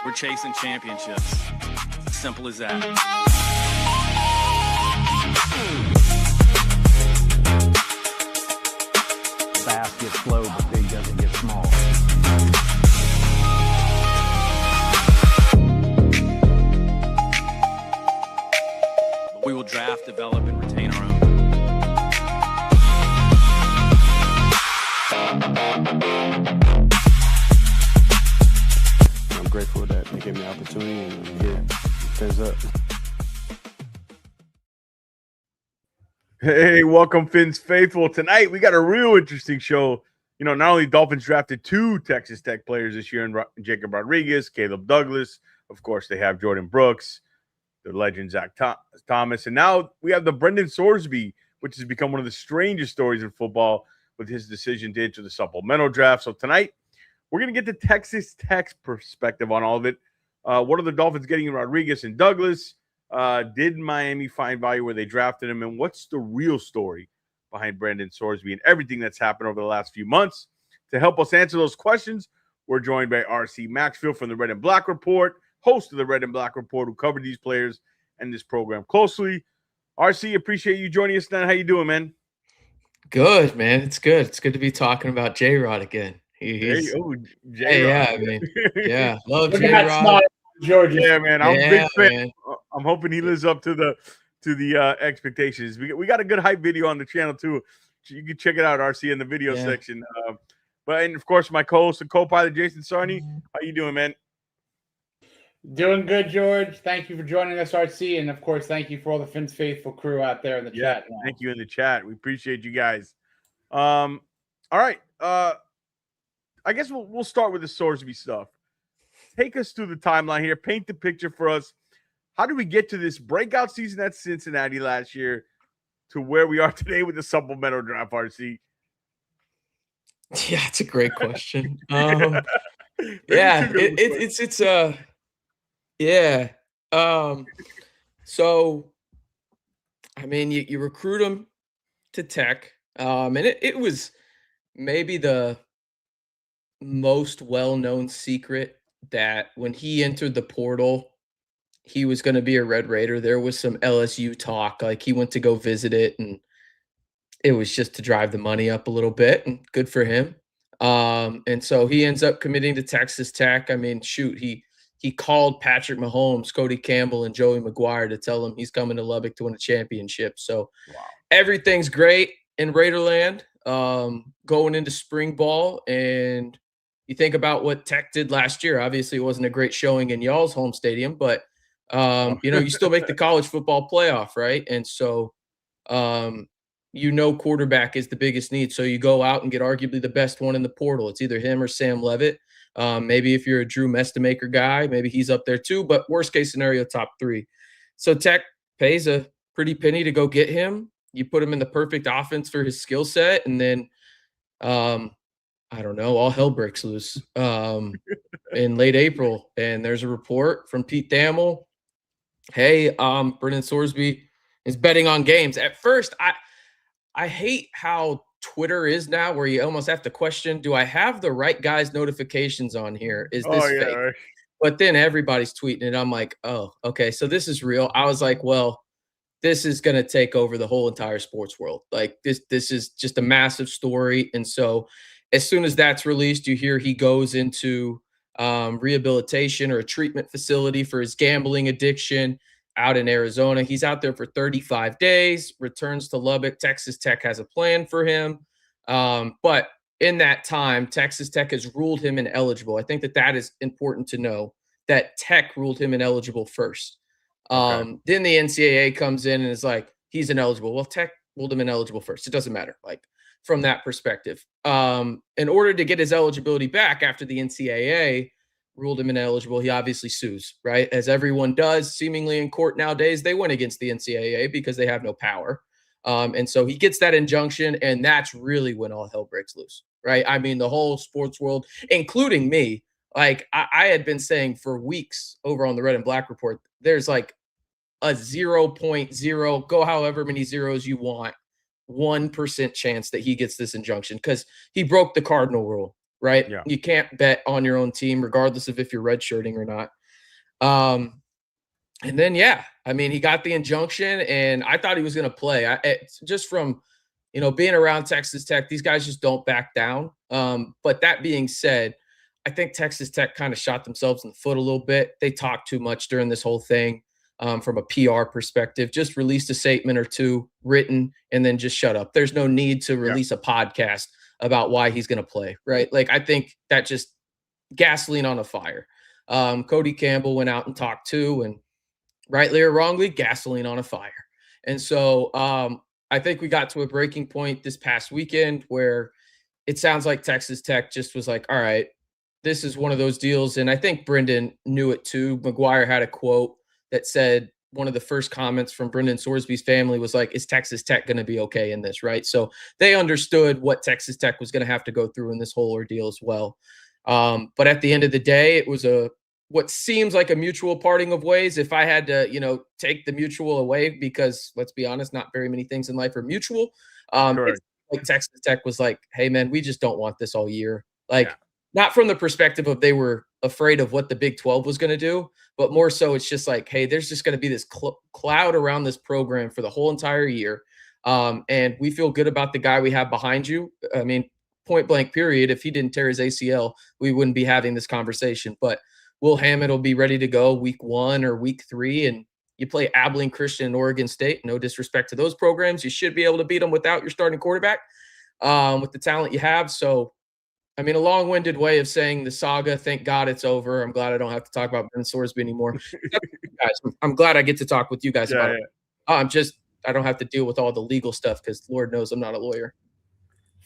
We're chasing championships. Simple as that. Fast gets slow, but big doesn't get small. We will draft, develop, and retain our own. I'm grateful that they gave me the opportunity, and I'm here. Fins up. Hey, welcome, Fins Faithful. Tonight, we got a real interesting show. You know, not only Dolphins drafted 2 Texas Tech players this year, in Jacob Rodriguez, Caleb Douglas. Of course, they have Jordan Brooks, the legend Zach Thomas. And now we have the Brendan Sorsby, which has become one of the strangest stories in football with his decision to enter the supplemental draft. So tonight, we're going to get the Texas Tech's perspective on all of it. What are the Dolphins getting in Rodriguez and Douglas? Did Miami find value where they drafted him? And what's the real story behind Brendan Sorsby and everything that's happened over the last few months? To help us answer those questions, we're joined by RC Maxfield from the Red and Black Report, host of the Red and Black Report, who covered these players and this program closely. RC, appreciate you joining us tonight. How you doing, man? Good, man. It's good. It's good to be talking about J-Rod again. Hey, yeah, I mean, yeah, love J-Rod. Georgia. Yeah, man, I'm a big fan. Man. I'm hoping he lives up to the expectations. We got a good hype video on the channel too. You can check it out, RC, in the video section. And of course, my co-host and co-pilot Jason Sarney. How you doing, man? Doing good, George. Thank you for joining us, RC, and of course, thank you for all the Fins Faithful crew out there in the chat. Thank you in the chat. We appreciate you guys. All right. I guess we'll start with the Sorsby stuff. Take us through the timeline here. Paint the picture for us. How did we get to this breakout season at Cincinnati last year to where we are today with the supplemental draft, RC? Yeah, it's a great question. So, I mean, you recruit him to Tech, and it was maybe the most well-known secret that when he entered the portal, he was going to be a Red Raider. There was some LSU talk, like he went to go visit it, and it was just to drive the money up a little bit, and good for him. And so he ends up committing to Texas Tech. I mean, shoot, he called Patrick Mahomes, Cody Campbell, and Joey McGuire to tell him he's coming to Lubbock to win a championship. So Everything's great in Raiderland going into spring ball, and you think about what Tech did last year. Obviously, it wasn't a great showing in y'all's home stadium, but you still make the college football playoff, right? And so, quarterback is the biggest need. So you go out and get arguably the best one in the portal. It's either him or Sam Levitt. Maybe if you're a Drew Mestamaker guy, maybe he's up there too. But worst case scenario, top 3. So Tech pays a pretty penny to go get him. You put him in the perfect offense for his skill set, and then I don't know, all hell breaks loose in late April. And there's a report from Pete Thamel. Hey, Brendan Sorsby is betting on games. At first, I hate how Twitter is now, where you almost have to question, do I have the right guy's notifications on here? Is this fake? Right. But then everybody's tweeting it. I'm like, oh, okay, so this is real. I was like, well, this is going to take over the whole entire sports world. Like this is just a massive story. And so as soon as that's released, you hear he goes into rehabilitation or a treatment facility for his gambling addiction out in Arizona. He's out there for 35 days, returns to Lubbock. Texas Tech has a plan for him. But in that time, Texas Tech has ruled him ineligible. I think that is important to know, that Tech ruled him ineligible first. Then the NCAA comes in and is like, he's ineligible. Well, Tech ruled him ineligible first. It doesn't matter. Like, from that perspective, in order to get his eligibility back after the NCAA ruled him ineligible, he obviously sues, right? As everyone does seemingly in court nowadays. They went against the NCAA because they have no power. And so he gets that injunction, and that's really when all hell breaks loose, right? I mean, the whole sports world, including me, like I had been saying for weeks over on the Red and Black Report, there's like a 0.0, go however many zeros you want, 1% chance that he gets this injunction because he broke the cardinal rule, right? Yeah. You can't bet on your own team, regardless of if you're redshirting or not. And then, yeah, I mean, he got the injunction, and I thought he was going to play. Just from, being around Texas Tech, these guys just don't back down. But that being said, I think Texas Tech kind of shot themselves in the foot a little bit. They talked too much during this whole thing. From a PR perspective, just released a statement or two written and then just shut up. There's no need to release a podcast about why he's going to play, right? Like, I think that just gasoline on a fire. Cody Campbell went out and talked too, and rightly or wrongly, gasoline on a fire. And so I think we got to a breaking point this past weekend where it sounds like Texas Tech just was like, all right, this is one of those deals. And I think Brendan knew it too. McGuire had a quote that said one of the first comments from Brendan Sorsby's family was like, is Texas Tech going to be okay in this, right? So they understood what Texas Tech was going to have to go through in this whole ordeal as well. But at the end of the day, it was what seems like a mutual parting of ways. If I had to, take the mutual away, because let's be honest, not very many things in life are mutual. It's like Texas Tech was like, hey man, we just don't want this all year. Like, not from the perspective of they were afraid of what the Big 12 was going to do, but more so it's just like, hey, there's just going to be this cloud around this program for the whole entire year. And we feel good about the guy we have behind you. I mean, point blank period. If he didn't tear his ACL, we wouldn't be having this conversation. But Will Hammond will be ready to go week 1 or week 3. And you play Abilene Christian and Oregon State. No disrespect to those programs. You should be able to beat them without your starting quarterback with the talent you have. So, I mean, a long-winded way of saying the saga, thank God it's over. I'm glad I don't have to talk about Brendan Sorsby anymore. Guys, I'm glad I get to talk with you guys about it. I don't have to deal with all the legal stuff because Lord knows I'm not a lawyer.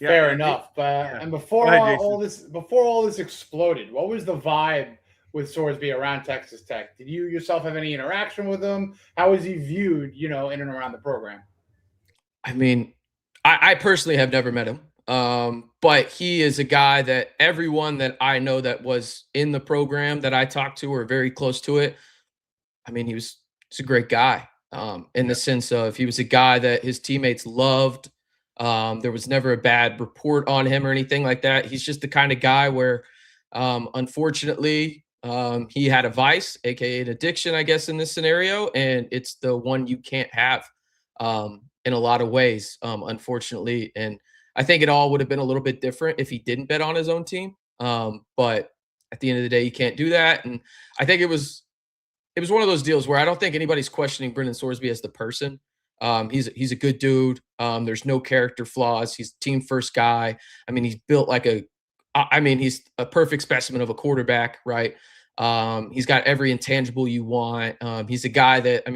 Fair enough. And before all this exploded, what was the vibe with Sorsby around Texas Tech? Did you yourself have any interaction with him? How was he viewed, in and around the program? I mean, I personally have never met him. But he is a guy that everyone that I know that was in the program that I talked to or very close to it, I mean, he's a great guy in the sense of he was a guy that his teammates loved. There was never a bad report on him or anything like that. He's just the kind of guy where, unfortunately, he had a vice, aka an addiction, I guess, in this scenario, and it's the one you can't have in a lot of ways, unfortunately. And I think it all would have been a little bit different if he didn't bet on his own team. But at the end of the day, you can't do that. And I think it was one of those deals where I don't think anybody's questioning Brendan Sorsby as the person. He's a good dude. There's no character flaws. He's team first guy. I mean, he's built like he's a perfect specimen of a quarterback, right? He's got every intangible you want. He's a guy that,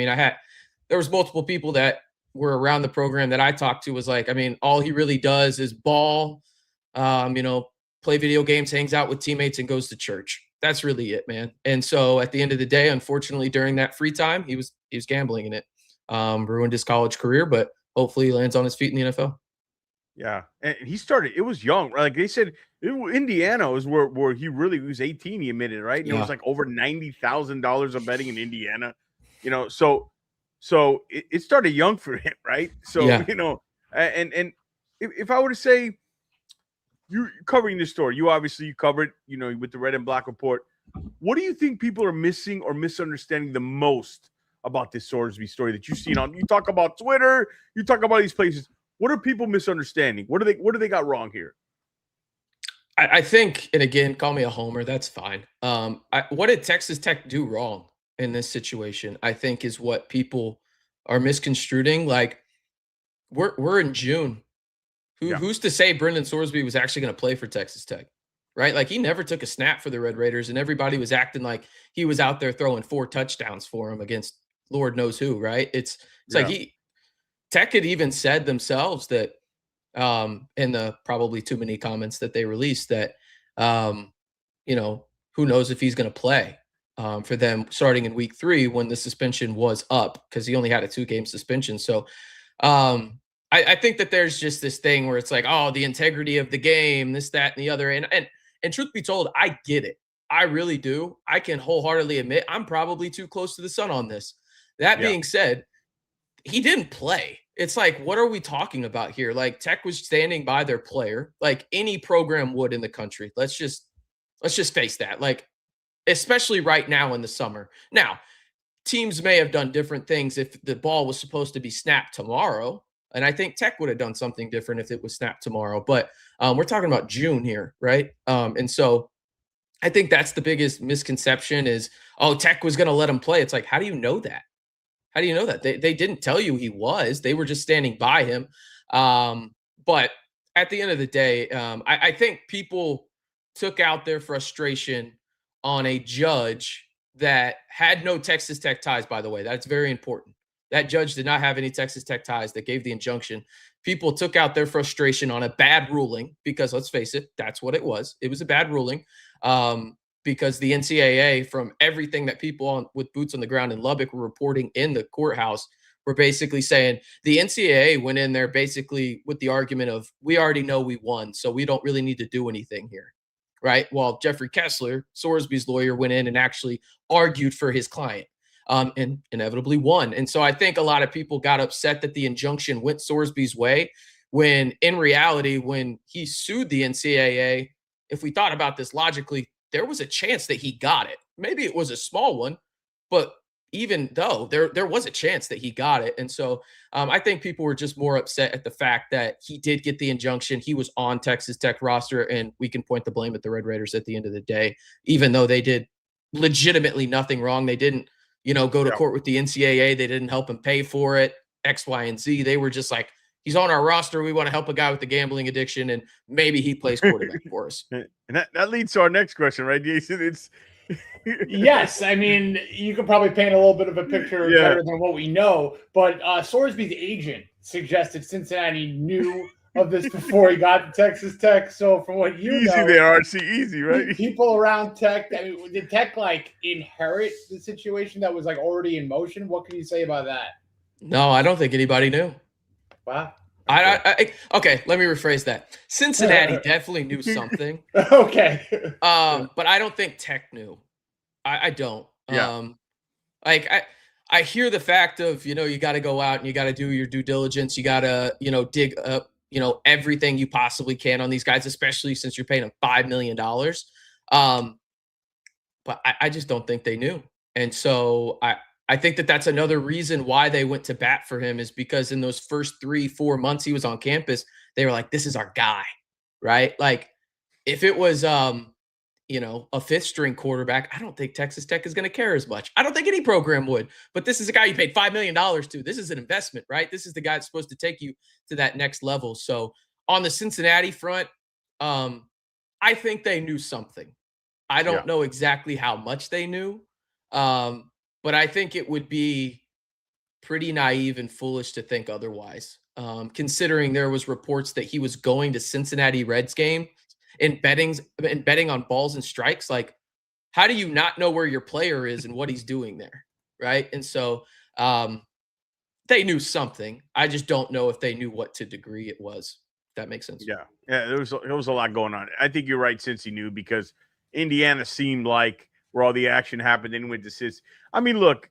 there was multiple people that were around the program that I talked to was like, I mean, all he really does is ball, play video games, hangs out with teammates, and goes to church. That's really it, man. And so at the end of the day, unfortunately, during that free time, he was gambling in it. Ruined his college career, but hopefully he lands on his feet in the NFL. Yeah. And he started, it was young, right? Like they said, Indiana was where he was 18, he admitted, right? And it was like over $90,000 of betting in Indiana, So it started young for him, right? So, and if I were to say, you're covering this story, you covered, with the Red and Black Report. What do you think people are missing or misunderstanding the most about this Sorsby story that you've seen you talk about Twitter, you talk about these places. What are people misunderstanding? What do they got wrong here? I think, and again, call me a homer, that's fine. What did Texas Tech do wrong in this situation? I think is what people are misconstruing. Like we're in June. Who's to say Brendan Sorsby was actually going to play for Texas Tech, right? Like he never took a snap for the Red Raiders, and everybody was acting like he was out there throwing 4 touchdowns for him against Lord knows who, right? It's like Tech had even said themselves that in the probably too many comments that they released that who knows if he's going to play for them starting in week 3 when the suspension was up, because he only had a 2-game suspension. So I think that there's just this thing where it's like, oh, the integrity of the game, this, that, and the other. And truth be told, I get it. I really do. I can wholeheartedly admit I'm probably too close to the sun on this. That being said, he didn't play. it's like, what are we talking about here? Like, Tech was standing by their player, like any program would in the country. Let's just face that. Like, especially right now in the summer. Now, teams may have done different things if the ball was supposed to be snapped tomorrow. And I think Tech would have done something different if it was snapped tomorrow. But we're talking about June here, right? And so I think that's the biggest misconception is, oh, Tech was going to let him play. It's like, how do you know that? How do you know that? They didn't tell you he was. They were just standing by him. But at the end of the day, I think people took out their frustration on a judge that had no Texas Tech ties, by the way. That's very important. That judge did not have any Texas Tech ties that gave the injunction. People took out their frustration on a bad ruling because, let's face it, that's what it was. It was a bad ruling. Because the NCAA, from everything that people with boots on the ground in Lubbock were reporting in the courthouse, were basically saying the NCAA went in there basically with the argument of, we already know we won, so we don't really need to do anything here, right? While Jeffrey Kessler, Sorsby's lawyer, went in and actually argued for his client and inevitably won. And so I think a lot of people got upset that the injunction went Sorsby's way, when in reality, when he sued the NCAA, if we thought about this logically, there was a chance that he got it. Maybe it was a small one, but even though there was a chance that he got it. And so I think people were just more upset at the fact that he did get the injunction. He was on Texas Tech roster, and we can point the blame at the Red Raiders at the end of the day, even though they did legitimately nothing wrong. They didn't, go to court with the NCAA. They didn't help him pay for it, X, Y, and Z. They were just like, he's on our roster. We want to help a guy with a gambling addiction, and maybe he plays quarterback for us. And that leads to our next question, right, Jason? It's yes. I mean, you could probably paint a little bit of a picture better than what we know. But Sorsby's agent suggested Cincinnati knew of this before he got to Texas Tech. So from what you know, there, RC, easy, right? People around Tech, I mean, did Tech inherit the situation that was already in motion? What can you say about that? No, I don't think anybody knew. Wow. Okay, let me rephrase that. Cincinnati definitely knew something. Okay. But I don't think Tech knew. I don't. Yeah. I hear the fact of, you got to go out and you got to do your due diligence. You got to, dig up, everything you possibly can on these guys, especially since you're paying them $5 million. But I just don't think they knew. And so I think that's another reason why they went to bat for him, is because in those first 3-4 months he was on campus, they were like, this is our guy, right? Like, if it was, a fifth string quarterback, I don't think Texas Tech is going to care as much. I don't think any program would, but this is a guy you paid $5 million to. This is an investment, right? This is the guy that's supposed to take you to that next level. So on the Cincinnati front, I think they knew something. I don't know exactly how much they knew. But I think it would be pretty naive and foolish to think otherwise, considering there was reports that he was going to Cincinnati Reds game and betting on balls and strikes. Like, how do you not know where your player is and what he's doing there, right? And so they knew something. I just don't know if they knew what to degree it was. If that makes sense. Yeah, there was a lot going on. I think you're right, since he knew, because Indiana seemed like where all the action happened and went to Cis. I mean, look,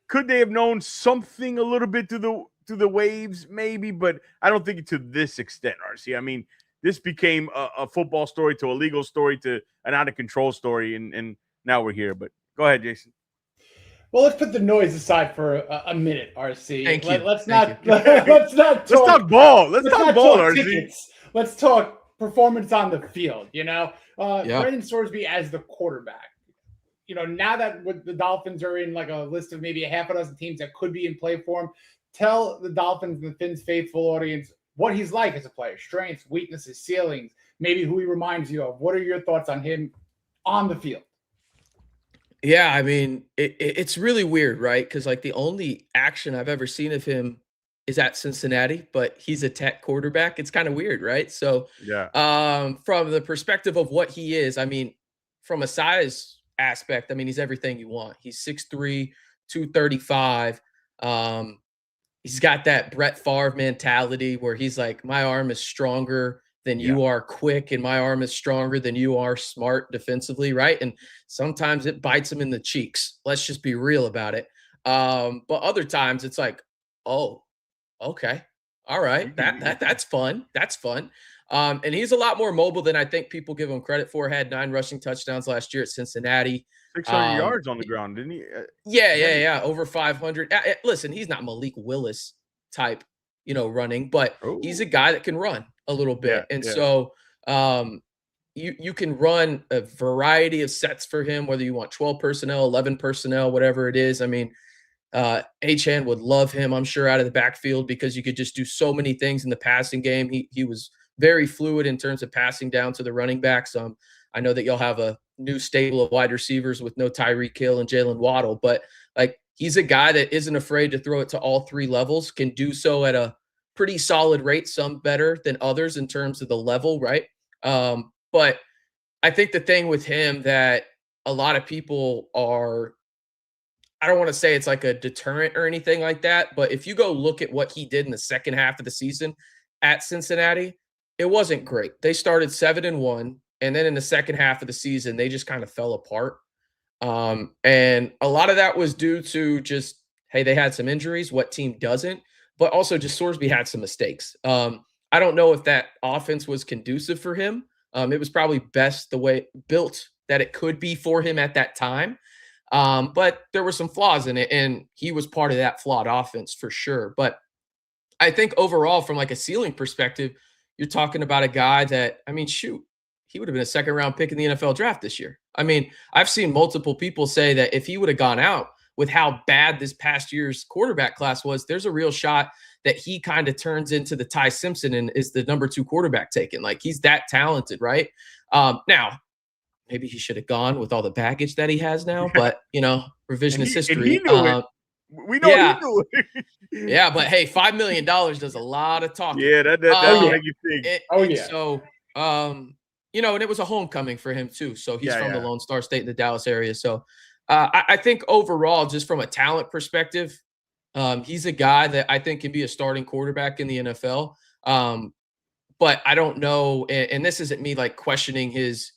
could they have known something a little bit through the waves? Maybe, but I don't think to this extent, RC. I mean, this became a football story to a legal story to an out of control story, and now we're here. But go ahead, Jason. Well, let's put the noise aside for a minute, RC. Thank you. Let's not talk ball. Let's talk ball, RC. Tickets. Let's talk performance on the field. Brendan Sorsby as the quarterback. Now that the Dolphins are in a list of maybe a half a dozen teams that could be in play for him, tell the Dolphins and the Fins faithful audience what he's like as a player, strengths, weaknesses, ceilings, maybe who he reminds you of. What are your thoughts on him on the field? Yeah, I mean, it's really weird, right? Because the only action I've ever seen of him is at Cincinnati, but he's a Tech quarterback. It's kind of weird, right? So, from the perspective of what he is, I mean, from a size aspect, I mean, he's everything you want. He's 6'3", 235. He's got that Brett Favre mentality where he's like, my arm is stronger than you are quick, and my arm is stronger than you are smart defensively, right? And sometimes it bites him in the cheeks. Let's just be real about it. But other times it's like, oh, Okay. All right. That's fun. That's fun. And he's a lot more mobile than I think people give him credit for. Had 9 rushing touchdowns last year at Cincinnati. 600 yards on the ground, didn't he? Yeah. Over 500. Listen, he's not Malik Willis type, running, but he's a guy that can run a little bit. So you can run a variety of sets for him, whether you want 12 personnel, 11 personnel, whatever it is. I mean, Achan would love him, I'm sure, out of the backfield because you could just do so many things in the passing game. He was very fluid in terms of passing down to the running backs. I know that y'all have a new stable of wide receivers with no Tyreek Hill and Jalen Waddle, but like he's a guy that isn't afraid to throw it to all 3 levels, can do so at a pretty solid rate, some better than others in terms of the level, right? But I think the thing with him that a lot of people are, I don't want to say it's like a deterrent or anything like that, but if you go look at what he did in the second half of the season at Cincinnati, it wasn't great. They started 7-1, and then in the second half of the season, they just kind of fell apart. And a lot of that was due to just, hey, they had some injuries. What team doesn't? But also just Sorsby had some mistakes. I don't know if that offense was conducive for him. It was probably best the way built that it could be for him at that time. But there were some flaws in it, and he was part of that flawed offense for sure. But I think overall, from like a ceiling perspective, you're talking about a guy that, I mean, shoot, he would have been a second-round pick in the NFL draft this year. I mean, I've seen multiple people say that if he would have gone out with how bad this past year's quarterback class was, there's a real shot that he kind of turns into the Ty Simpson and is the number 2 quarterback taken. Like, he's that talented, right? Now, maybe he should have gone with all the baggage that he has now, but revisionist history. He knew it. We know he knew it. Yeah, but hey, $5 million does a lot of talking. Yeah, that'll make you think. So, and it was a homecoming for him too. So he's from the Lone Star State in the Dallas area. So I think overall, just from a talent perspective, he's a guy that I think can be a starting quarterback in the NFL. But I don't know, and this isn't me like questioning his,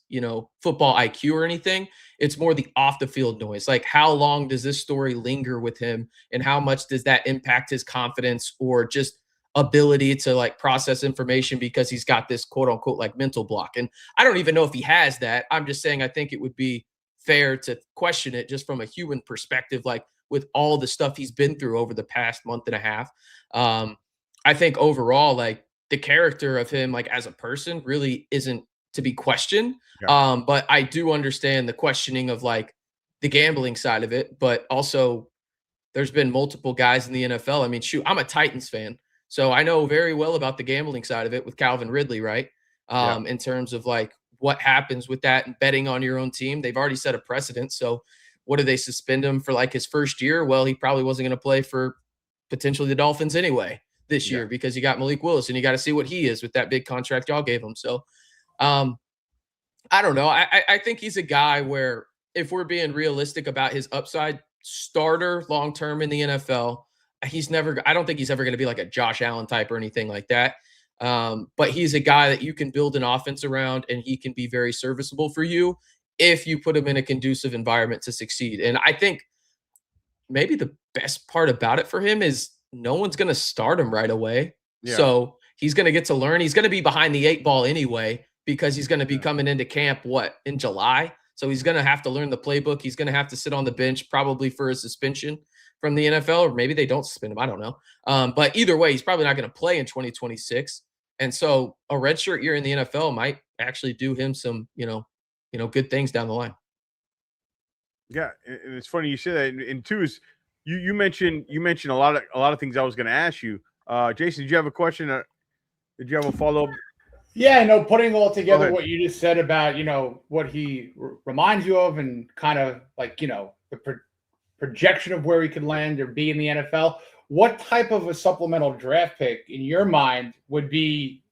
football IQ or anything. It's more the off the field noise. Like, how long does this story linger with him, and how much does that impact his confidence or just ability to like process information because he's got this quote unquote like mental block? And I don't even know if he has that. I'm just saying I think it would be fair to question it just from a human perspective, like with all the stuff he's been through over the past month and a half. I think overall, like, the character of him, like as a person, really isn't to be questioned. Yeah. But I do understand the questioning of like the gambling side of it. But also, there's been multiple guys in the NFL. I mean, shoot, I'm a Titans fan, so I know very well about the gambling side of it with Calvin Ridley, right? In terms of like what happens with that and betting on your own team. They've already set a precedent. So what do they suspend him for like his first year? Well, he probably wasn't going to play for potentially the Dolphins anyway this year because you got Malik Willis, and you got to see what he is with that big contract y'all gave him. So I don't know. I think he's a guy where, if we're being realistic about his upside, starter long-term in the NFL, I don't think he's ever going to be like a Josh Allen type or anything like that. But he's a guy that you can build an offense around, and he can be very serviceable for you if you put him in a conducive environment to succeed. And I think maybe the best part about it for him is no one's going to start him right away. Yeah. So he's going to get to learn. He's going to be behind the 8 ball anyway, because he's going to be coming into camp, in July. So he's going to have to learn the playbook. He's going to have to sit on the bench probably for a suspension from the NFL, or maybe they don't suspend him. I don't know. But either way, he's probably not going to play in 2026. And so a redshirt year in the NFL might actually do him some, good things down the line. Yeah. And it's funny you say that. And two is, you mentioned a lot of things I was going to ask you. Jason, did you have a question? Did you have a follow-up? Yeah, no, putting all together what you just said about, what he reminds you of, and kind of like, the projection of where he could land or be in the NFL. What type of a supplemental draft pick in your mind would be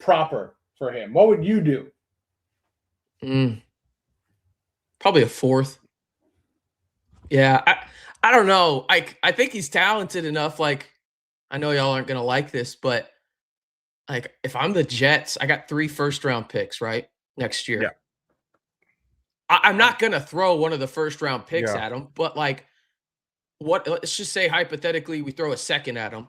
proper for him? What would you do? Probably a 4th. Yeah, I don't know. I think he's talented enough. Like, I know y'all aren't going to like this, but like, if I'm the Jets, I got 3 first-round picks, right, next year. Yeah. I'm not going to throw one of the first-round picks at him, but like, let's just say hypothetically we throw a second at him.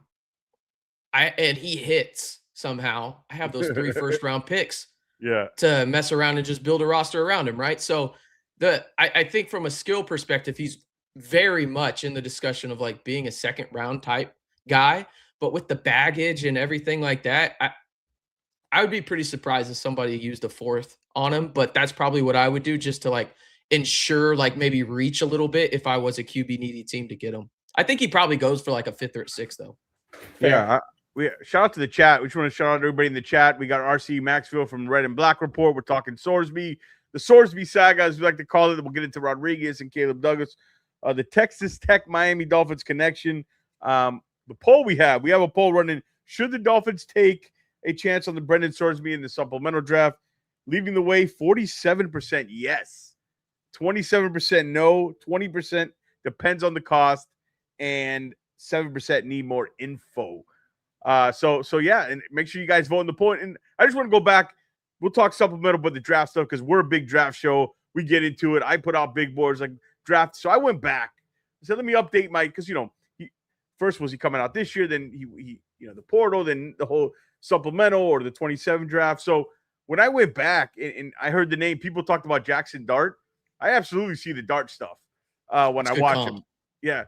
and he hits somehow, I have those 3 first-round picks to mess around and just build a roster around him, right? So I think from a skill perspective, he's very much in the discussion of like being a second-round type guy, but with the baggage and everything like that, I would be pretty surprised if somebody used a 4th on him, but that's probably what I would do just to like ensure like maybe reach a little bit if I was a QB needy team to get him. I think he probably goes for like a 5th or a 6th though. Yeah. We shout out to the chat. We just want to shout out to everybody in the chat. We got RC Maxfield from Red and Black Report. We're talking Sorsby, the Sorsby saga, as we like to call it. We'll get into Rodriguez and Caleb Douglas, the Texas Tech Miami Dolphins connection. The poll we have a poll running. Should the Dolphins take a chance on the Brendan Sorsby in the supplemental draft? Leading the way, 47% yes, 27% no, 20% depends on the cost, and 7% need more info. So yeah, and make sure you guys vote in the poll. And I just want to go back. We'll talk supplemental, but the draft stuff, because we're a big draft show. We get into it. I put out big boards like draft. So I went back. I said, let me update my, because first was he coming out this year, then he the portal, then the whole supplemental or the 27 draft. So when I went back and I heard the name, people talked about Jackson Dart. I absolutely see the Dart stuff when I watch him. Yeah.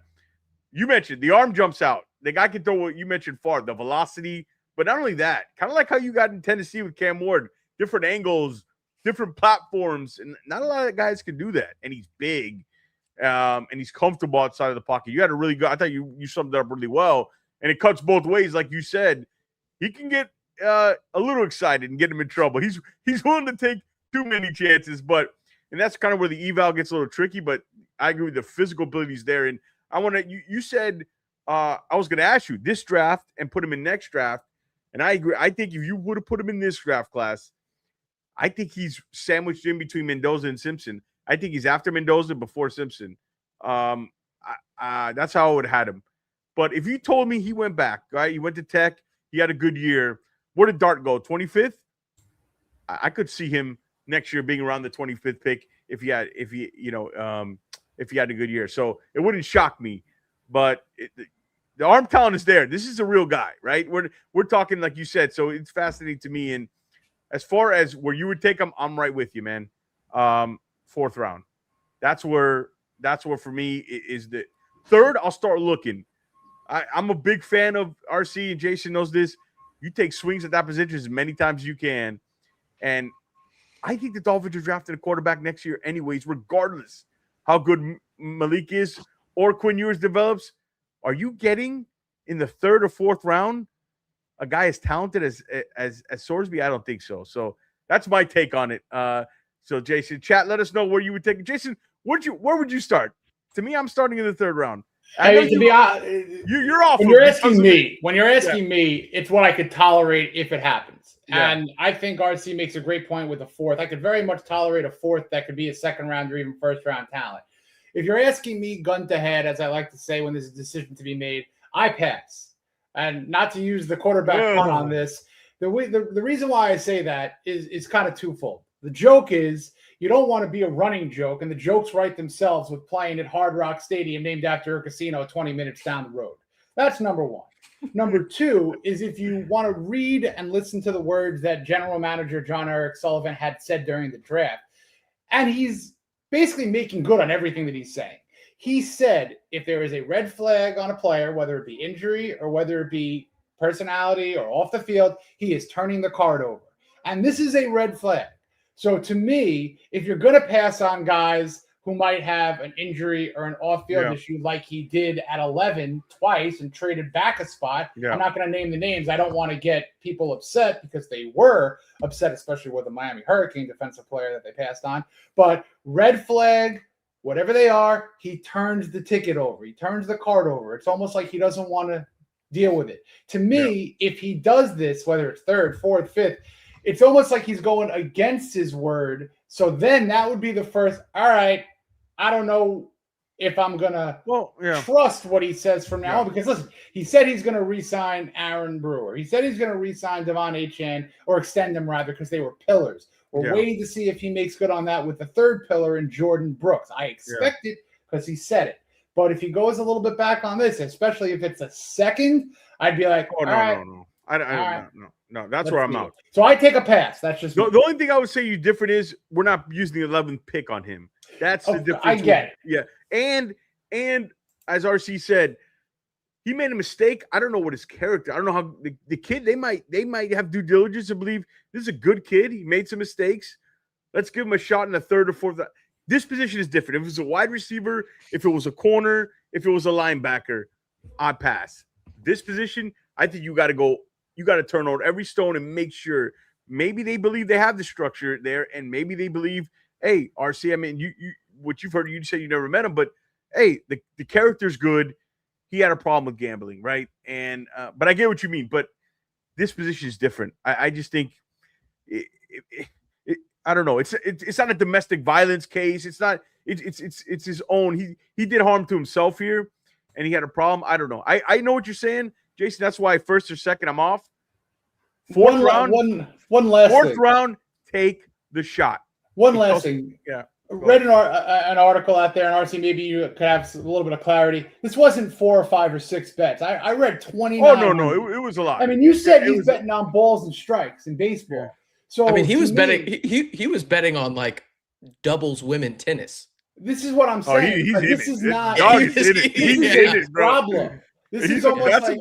You mentioned the arm jumps out. The guy can throw what you mentioned far, the velocity, but not only that, kind of like how you got in Tennessee with Cam Ward, different angles, different platforms, and not a lot of guys can do that. And he's big, and he's comfortable outside of the pocket. You had a really good. I thought you summed it up really well, and it cuts both ways, like you said. He can get a little excited and get him in trouble. He's willing to take too many chances, and that's kind of where the eval gets a little tricky. But I agree with the physical abilities there, and I want to. You said. I was going to ask you this draft and put him in next draft. And I agree. I think if you would have put him in this draft class, I think he's sandwiched in between Mendoza and Simpson. I think he's after Mendoza before Simpson. That's how I would have had him. But if you told me he went back, right? He went to Tech. He had a good year. Where did Dart go? 25th? I could see him next year being around the 25th pick if he had a good year. So it wouldn't shock me. But the arm talent is there. This is a real guy, right? We're talking like you said. So it's fascinating to me. And as far as where you would take him, I'm right with you, man. 4th round. That's where for me is the 3rd. I'll start looking. I'm a big fan of RC, and Jason knows this. You take swings at that position as many times as you can. And I think the Dolphins are drafting a quarterback next year anyways, regardless how good Malik is or Quinn Ewers develops. Are you getting in the 3rd or 4th round a guy as talented as Sorsby? I don't think so. So that's my take on it. So Jason, chat, let us know where you would take it. Jason, where would you start? To me, I'm starting in the 3rd round. You're off. When you're asking me, it's what I could tolerate if it happens. Yeah. And I think RC makes a great point with the 4th. I could very much tolerate a 4th that could be a 2nd round or even 1st round talent. If you're asking me gun to head, as I like to say when there's a decision to be made, I pass. And not to use the quarterback pun on this, the reason why I say that is kind of twofold. The joke is you don't want to be a running joke, and the jokes write themselves with playing at Hard Rock Stadium, named after a casino 20 minutes down the road. That's number one. Number two is if you want to read and listen to the words that General Manager John Eric Sullivan had said during the draft, and he's basically making good on everything that he's saying. He said if there is a red flag on a player, whether it be injury or whether it be personality or off the field, he is turning the card over. And this is a red flag. So to me, if you're going to pass on guys who might have an injury or an off-field issue like he did at 11 twice and traded back a spot, I'm not going to name the names. I don't want to get people upset because they were upset, especially with the Miami Hurricane defensive player that they passed on. But red flag, whatever they are, he turns the ticket over. He turns the card over. It's almost like he doesn't want to deal with it. To me, if he does this, whether it's 3rd, 4th, 5th, it's almost like he's going against his word. So then that would be the first, all right, I don't know if I'm going to trust what he says from now on. Because, listen, he said he's going to re-sign Aaron Brewer. He said he's going to re-sign Devon Achane, or extend them, rather, because they were pillars. We're waiting to see if he makes good on that with the 3rd pillar in Jordan Brooks. I expect it because he said it. But if he goes a little bit back on this, especially if it's a second, I'd be like, no. No. That's where I'm out. So I take a pass. That's just the only thing I would say you different is we're not using the 11th pick on him. That's the difference. I get it. Yeah. And as RC said, he made a mistake. I don't know what his character. I don't know how the kid, they might have due diligence to believe this is a good kid. He made some mistakes. Let's give him a shot in the third or fourth. This position is different. If it was a wide receiver, if it was a corner, if it was a linebacker, I'd pass. This position, I think you got to turn over every stone and make sure maybe they believe they have the structure there, and maybe they believe, hey, RC, I mean, you what you've heard, you say you never met him, but hey, the character's good. He had a problem with gambling, right? And but I get what you mean. But this position is different. I just think I don't know. It's not a domestic violence case. It's not. It's his own. He did harm to himself here, and he had a problem. I don't know. I know what you're saying, Jason. That's why first or second I'm off. Fourth round, one last fourth thing. round, take the shot. One last thing. Yeah. Read an article out there, and RC, maybe you could have a little bit of clarity. This wasn't 4 or 5 or 6 bets. I read 29. Oh, no. It was a lot. I mean, you said he's betting on balls and strikes in baseball. Yeah. So I mean, he was betting. He was betting on like doubles women tennis. This is what I'm saying. He's this is not. He's a problem. This is almost like.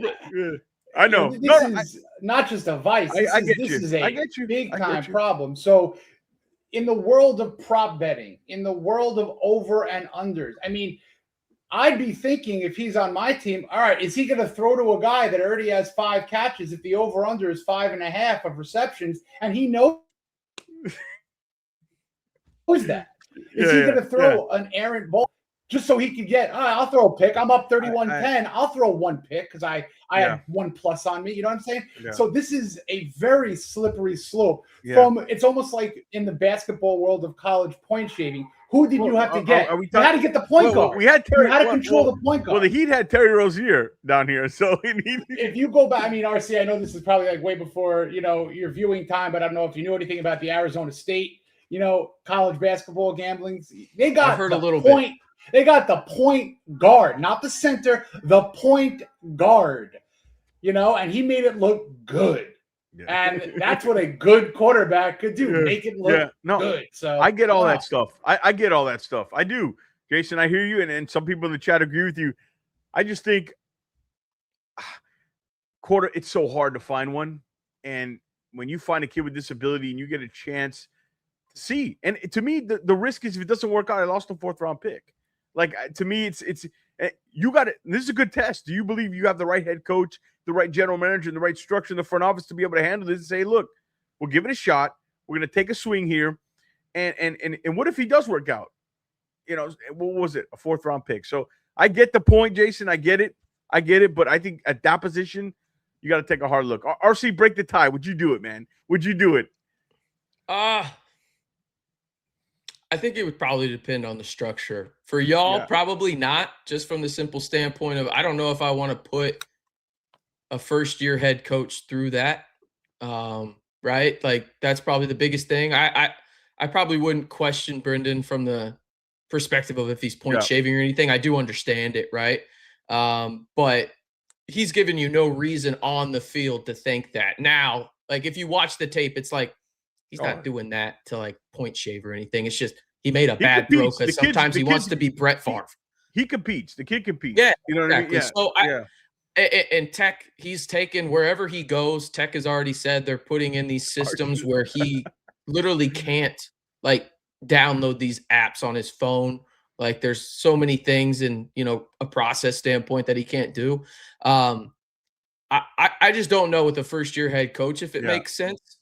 I know. This is not just a vice. This is a big time problem. So, in the world of prop betting, in the world of over and unders, I mean, I'd be thinking if he's on my team, all right, is he going to throw to a guy that already has 5 catches if the over under is 5.5 of receptions, and he knows that? Is he going to throw an errant ball just so he can get? I'll throw a pick. I'm up 31-10. I'll throw one pick because I have 1+ on me. You know what I'm saying? Yeah. So this is a very slippery slope. It's almost like in the basketball world of college point shaving. Who did you have to get? You had to get the point guard. We had Terry. You had to control the point guard. Well, the Heat had Terry Rozier down here. So if you go back, I mean, RC, I know this is probably like way before your viewing time, but I don't know if you knew anything about the Arizona State, college basketball gambling. They got I've heard a little bit. They got the point guard, not the center, the point guard. And he made it look good. Yeah. And that's what a good quarterback could do, make it look good. So I get all that stuff. I get all that stuff. I do. Jason, I hear you, and some people in the chat agree with you. I just think it's so hard to find one. And when you find a kid with disability and you get a chance to see, and to me, the risk is if it doesn't work out, I lost a 4th round pick. Like, to me, it's you got it. This is a good test. Do you believe you have the right head coach, the right general manager, and the right structure in the front office to be able to handle this and say, look, we'll give it a shot. We're going to take a swing here. And what if he does work out? What was it? A 4th round pick. So I get the point, Jason. I get it. But I think at that position, you got to take a hard look. RC, break the tie. Would you do it, man? Would you do it? I think it would probably depend on the structure. For y'all, probably not, just from the simple standpoint of I don't know if I want to put a first-year head coach through that, right? Like, that's probably the biggest thing. I probably wouldn't question Brendan from the perspective of if he's point shaving or anything. I do understand it, right? But he's given you no reason on the field to think that. Now, like, if you watch the tape, it's like, he's not doing that to like point shave or anything. It's just he made a bad throw because sometimes he wants to be Brett Favre. He competes. The kid competes. Yeah, you know exactly. What I mean? So and Tech, he's taken wherever he goes. Tech has already said they're putting in these systems where he literally can't like download these apps on his phone. Like, there's so many things in a process standpoint that he can't do. I just don't know with a first year head coach if it makes sense.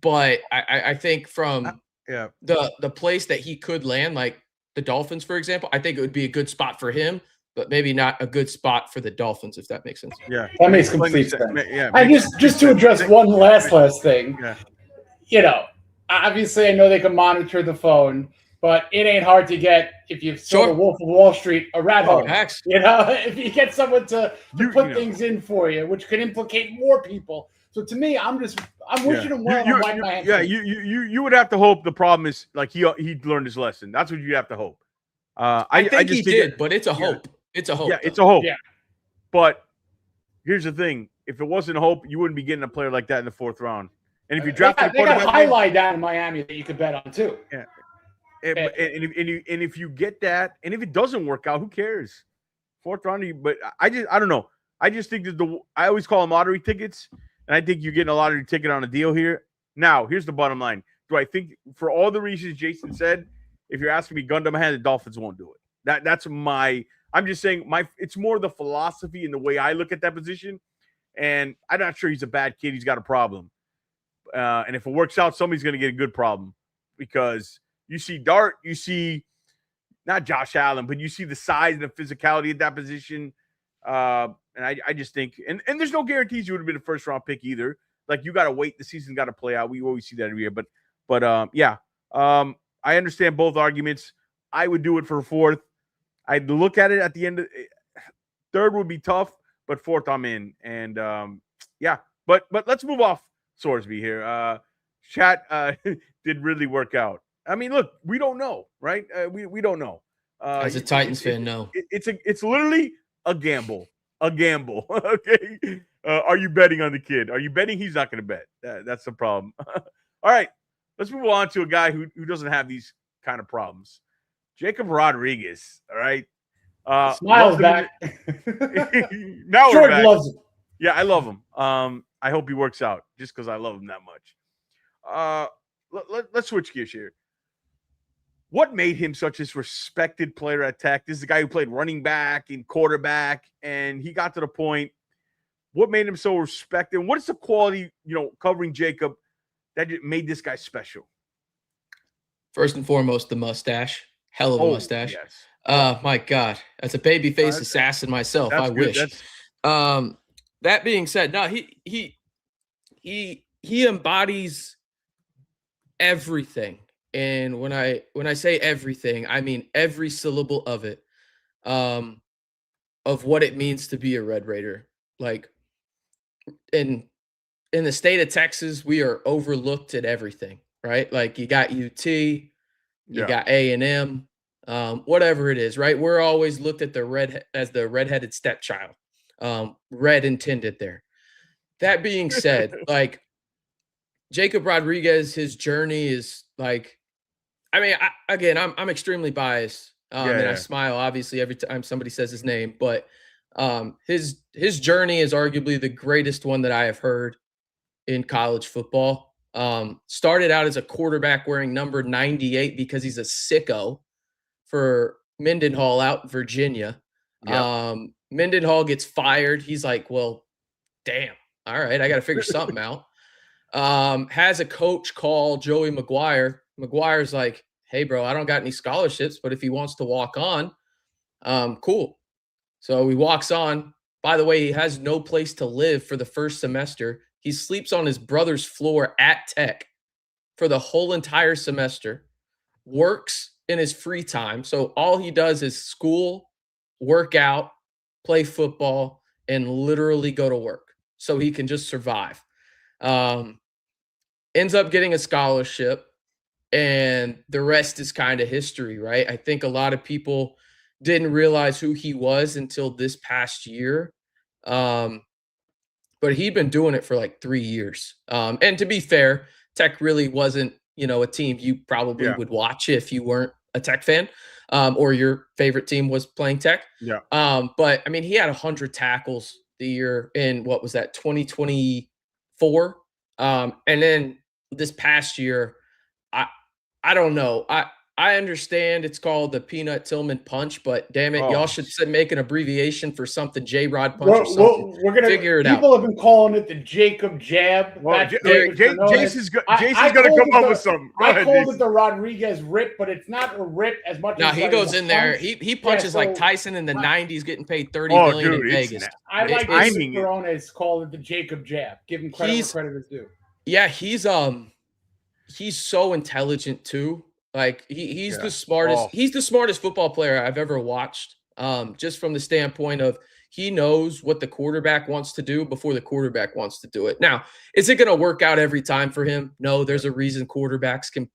But I think from the place that he could land, like the Dolphins, for example, I think it would be a good spot for him, but maybe not a good spot for the Dolphins, if that makes sense. Yeah, that makes complete sense. And just to address one last thing, obviously I know they can monitor the phone, but it ain't hard to get, if you saw the Wolf of Wall Street, a rat hole. If you get someone to put things in for you, which could implicate more people. So to me, I'm wishing him well. You would have to hope the problem is like he learned his lesson. That's what you have to hope. I think just he think did, but it's a hope. It's a hope. Yeah, it's a hope. Yeah. But here's the thing: if it wasn't hope, you wouldn't be getting a player like that in the 4th round. And if you drafted a they got quarterback, highlight down in Miami that you could bet on too. yeah. And if you get that, and if it doesn't work out, who cares? 4th round, but I don't know. I just think that I always call them lottery tickets, and I think you're getting a lottery ticket on a deal here. Now, here's the bottom line: do I think, for all the reasons Jason said, if you're asking me gun to my hand, the Dolphins won't do it. That's my. I'm just saying it's more the philosophy and the way I look at that position. And I'm not sure he's a bad kid. He's got a problem. And if it works out, somebody's going to get a good problem, because you see Dart, you see not Josh Allen, but you see the size and the physicality at that position. And I just think, and there's no guarantees you would have been a 1st round pick either. Like, you got to wait. The season got to play out. We always see that every year, but yeah. I understand both arguments. I would do it for 4th. I'd look at it at the end. 3rd would be tough, but 4th I'm in. And yeah, but let's move off Sorsby here. Chat did really work out. I mean, look, we don't know, right? We don't know. As a Titans fan, no. It's literally a gamble. A gamble. Okay. Are you betting on the kid? Are you betting he's not going to bet? That's the problem. All right. Let's move on to a guy who doesn't have these kind of problems. Jacob Rodriguez. All right. Smiles back. Now Jordan loves him. Yeah, I love him. I hope he works out, just because I love him that much. Let's switch gears here. What made him such a respected player at Tech? This is a guy who played running back and quarterback, and he got to the point. What made him so respected? What is the quality, covering Jacob, that made this guy special? First and foremost, the mustache. Hell of a mustache. Yes. My God. As a babyface assassin myself, I wish. That being said, no, he embodies everything. And when I say everything, I mean every syllable of it, of what it means to be a Red Raider. Like, in the state of Texas, we are overlooked at everything, right? Like, you got UT, you got A&M, whatever it is, right? We're always looked at as the redheaded stepchild, red intended there. That being said, like, Jacob Rodriguez, his journey is like, I mean, I'm extremely biased, and I smile obviously every time somebody says his name, but his journey is arguably the greatest one that I have heard in college football. Started out as a quarterback wearing number 98 because he's a sicko for Mendenhall out in Virginia. Yep. Mendenhall gets fired. He's like, well, damn. All right, I got to figure something out. Has a coach call Joey McGuire. McGuire's like, hey, bro, I don't got any scholarships, but if he wants to walk on, cool. So he walks on. By the way, he has no place to live for the first semester. He sleeps on his brother's floor at Tech for the whole entire semester, works in his free time. So all he does is school, work out, play football, and literally go to work so he can just survive. Ends up getting a scholarship, and the rest is kind of history, right? I think a lot of people didn't realize who he was until this past year. But he'd been doing it for like 3 years. And to be fair, Tech really wasn't, a team you probably would watch if you weren't a Tech fan, or your favorite team was playing Tech. Yeah. But I mean, he had 100 tackles the year in, what was that, 2024? And then this past year, I don't know. I understand it's called the Peanut Tillman punch, but damn it, y'all should make an abbreviation for something, J-Rod punch or something. We're gonna figure it out. People have been calling it the Jacob jab. Well, Jason's going to come up with something. I called it the Rodriguez rip, but it's not a rip as much as he goes in there. He punches like Tyson in the 90s, getting paid $30 million in Vegas. I like Coronas called it the Jacob jab. Give him credit where credit is due. Yeah, he's so intelligent too. Like he's the smartest. He's the smartest football player I've ever watched. Just from the standpoint of he knows what the quarterback wants to do before the quarterback wants to do it. Now, is it going to work out every time for him? No, there's a reason quarterbacks can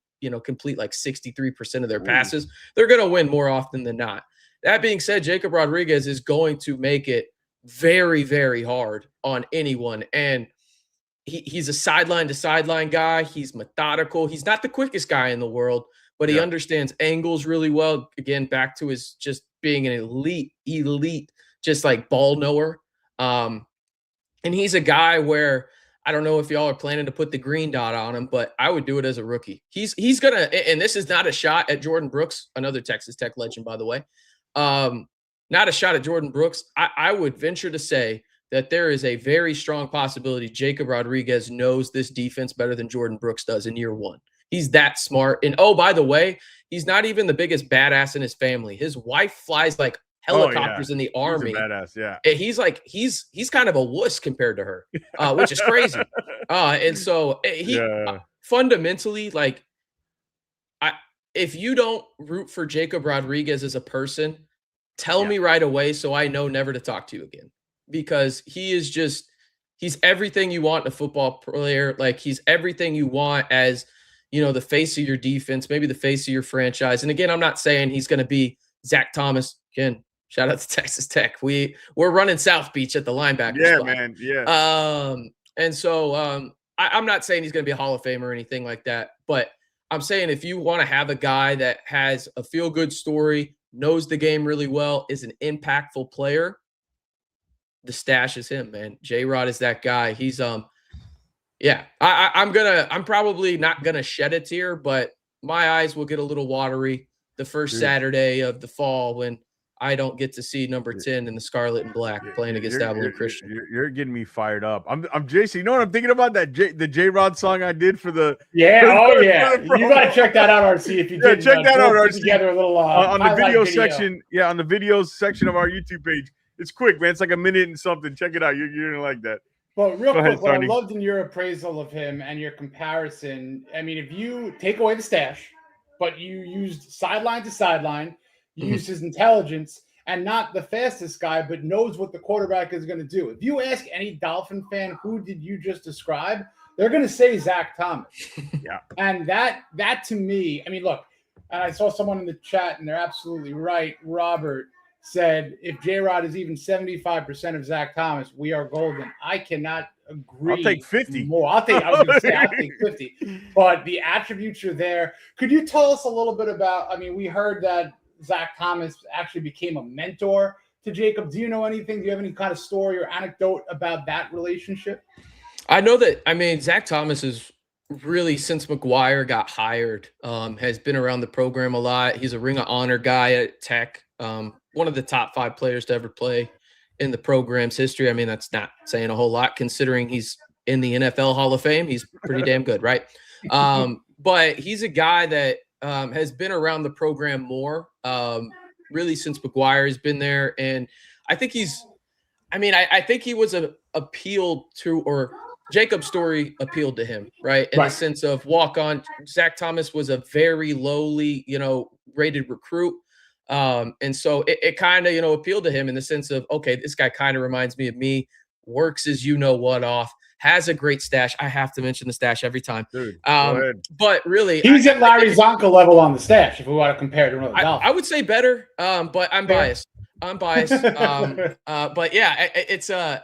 complete like 63% of their passes. They're going to win more often than not. That being said, Jacob Rodriguez is going to make it very, very hard on anyone. And he's a sideline to sideline guy. He's methodical. He's not the quickest guy in the world, but he understands angles really well. Again, back to his just being an elite, just like ball knower. And he's a guy where I don't know if y'all are planning to put the green dot on him, but I would do it as a rookie. He's gonna, and this is not a shot at Jordan Brooks, another Texas Tech legend, by the way. Not a shot at Jordan Brooks. I would venture to say that there is a very strong possibility Jacob Rodriguez knows this defense better than Jordan Brooks does in year one. He's that smart. And oh, by the way, he's not even the biggest badass in his family. His wife flies like helicopters in the Army. He's a badass, yeah. And he's like, he's kind of a wuss compared to her, which is crazy. And so he fundamentally, like, if you don't root for Jacob Rodriguez as a person, tell me right away so I know never to talk to you again. Because he is just, he's everything you want in a football player. Like, he's everything you want as, the face of your defense, maybe the face of your franchise. And again, I'm not saying he's going to be Zach Thomas. Again, shout out to Texas Tech. We're running South Beach at the linebacker spot. Man. Yeah. And so I'm not saying he's going to be a Hall of Famer or anything like that, but I'm saying if you want to have a guy that has a feel-good story, knows the game really well, is an impactful player, the stash is him, man. J-Rod is that guy. He's I'm probably not gonna shed a tear, but my eyes will get a little watery the first Saturday of the fall when I don't get to see number 10 in the scarlet and black playing against Abilene Christian. You're getting me fired up. I'm Jason. You know what I'm thinking about? The J-Rod song I did for the you gotta check that out, RC. If you did, check that out, RC. Together a little on the video section. Yeah, on the videos section of our YouTube page. It's quick, man. It's like a minute and something. Check it out. You're gonna like that. But real quick, what I loved in your appraisal of him and your comparison, I mean, if you take away the stash, but you used sideline to sideline, you used his intelligence, and not the fastest guy, but knows what the quarterback is going to do. If you ask any Dolphin fan, who did you just describe? They're going to say Zach Thomas. Yeah. And that to me, I mean, look, and I saw someone in the chat, and they're absolutely right. Robert said, if J-Rod is even 75% of Zach Thomas, we are golden. I cannot agree. I'll take 50 more. I was going to say, I'll take 50. But the attributes are there. Could you tell us a little bit about, I mean, we heard that Zach Thomas actually became a mentor to Jacob. Do you know anything? Do you have any kind of story or anecdote about that relationship? I know that, I mean, Zach Thomas is really, since McGuire got hired, has been around the program a lot. He's a Ring of Honor guy at Tech. One of the top 5 players to ever play in the program's history. I mean, that's not saying a whole lot considering he's in the NFL Hall of Fame. He's pretty damn good, right? But he's a guy that has been around the program more, really since McGuire has been there. And I think I think he was appealed to, or Jacob's story appealed to him, right? In the sense of walk on. Zach Thomas was a very lowly, rated recruit. And so it kind of, appealed to him in the sense of, okay, this guy kind of reminds me of me, works as what off, has a great stash. I have to mention the stash every time. Dude, but really, he's at Larry Zonka level on the stash if we want to compare to another Dolphin. I would say better, but I'm biased. But yeah, it's I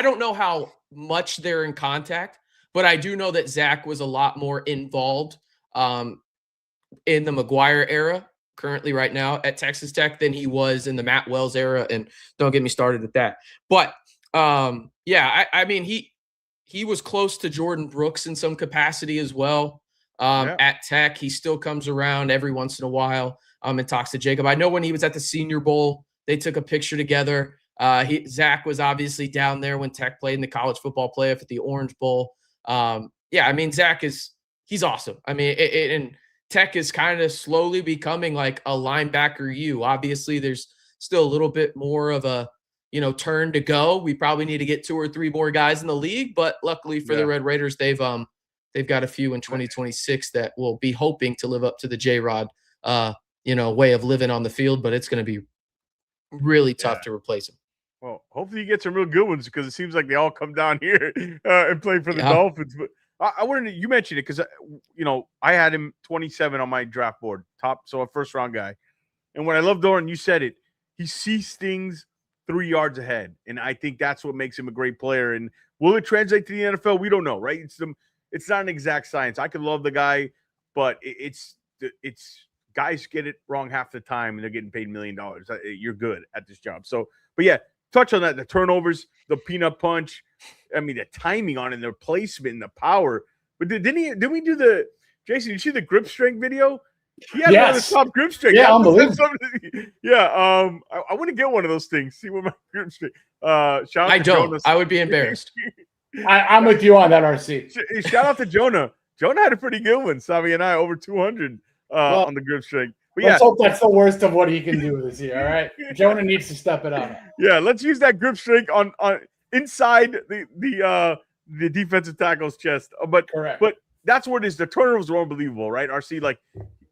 don't know how much they're in contact, but I do know that Zach was a lot more involved in the McGuire era currently right now at Texas Tech than he was in the Matt Wells era. And don't get me started at that. But I mean, he was close to Jordan Brooks in some capacity as well at Tech. He still comes around every once in a while and talks to Jacob. I know when he was at the Senior Bowl, they took a picture together. Zach was obviously down there when Tech played in the college football playoff at the Orange Bowl. I mean, Zach he's awesome. I mean, and Tech is kind of slowly becoming like a linebacker. Obviously, there's still a little bit more of a turn to go. We probably need to get 2 or 3 more guys in the league, but luckily for the Red Raiders, they've got a few in 2026 that will be hoping to live up to the J-Rod way of living on the field, but it's going to be really tough to replace him. Well, hopefully you get some real good ones because it seems like they all come down here and play for the Dolphins. I wanted to, you mentioned it because, I had him 27 on my draft board, so a first round guy. And what I love, Doran, you said it, he sees things 3 yards ahead. And I think that's what makes him a great player. And will it translate to the NFL? We don't know, right? It's not an exact science. I could love the guy, but it's guys get it wrong half the time and they're getting paid $1 million. You're good at this job. So, but yeah, touch on that. The turnovers, the peanut punch. I mean, the timing on it, the placement, the power. But didn't we do the, Jason, you see the grip strength video? He had one of the top grip strength. Yeah, unbelievable. Yeah, I want to get one of those things. See what my grip strength. I don't. Jonah. I would be embarrassed. I'm with you on that, RC. Shout out to Jonah. Jonah had a pretty good one. Savi and I over 200 on the grip strength. But let's hope that's the worst of what he can do this year. All right, Jonah needs to step it up. Yeah, let's use that grip strength on inside the defensive tackle's chest. But correct. But that's what it is. The turnovers were unbelievable, right? RC, like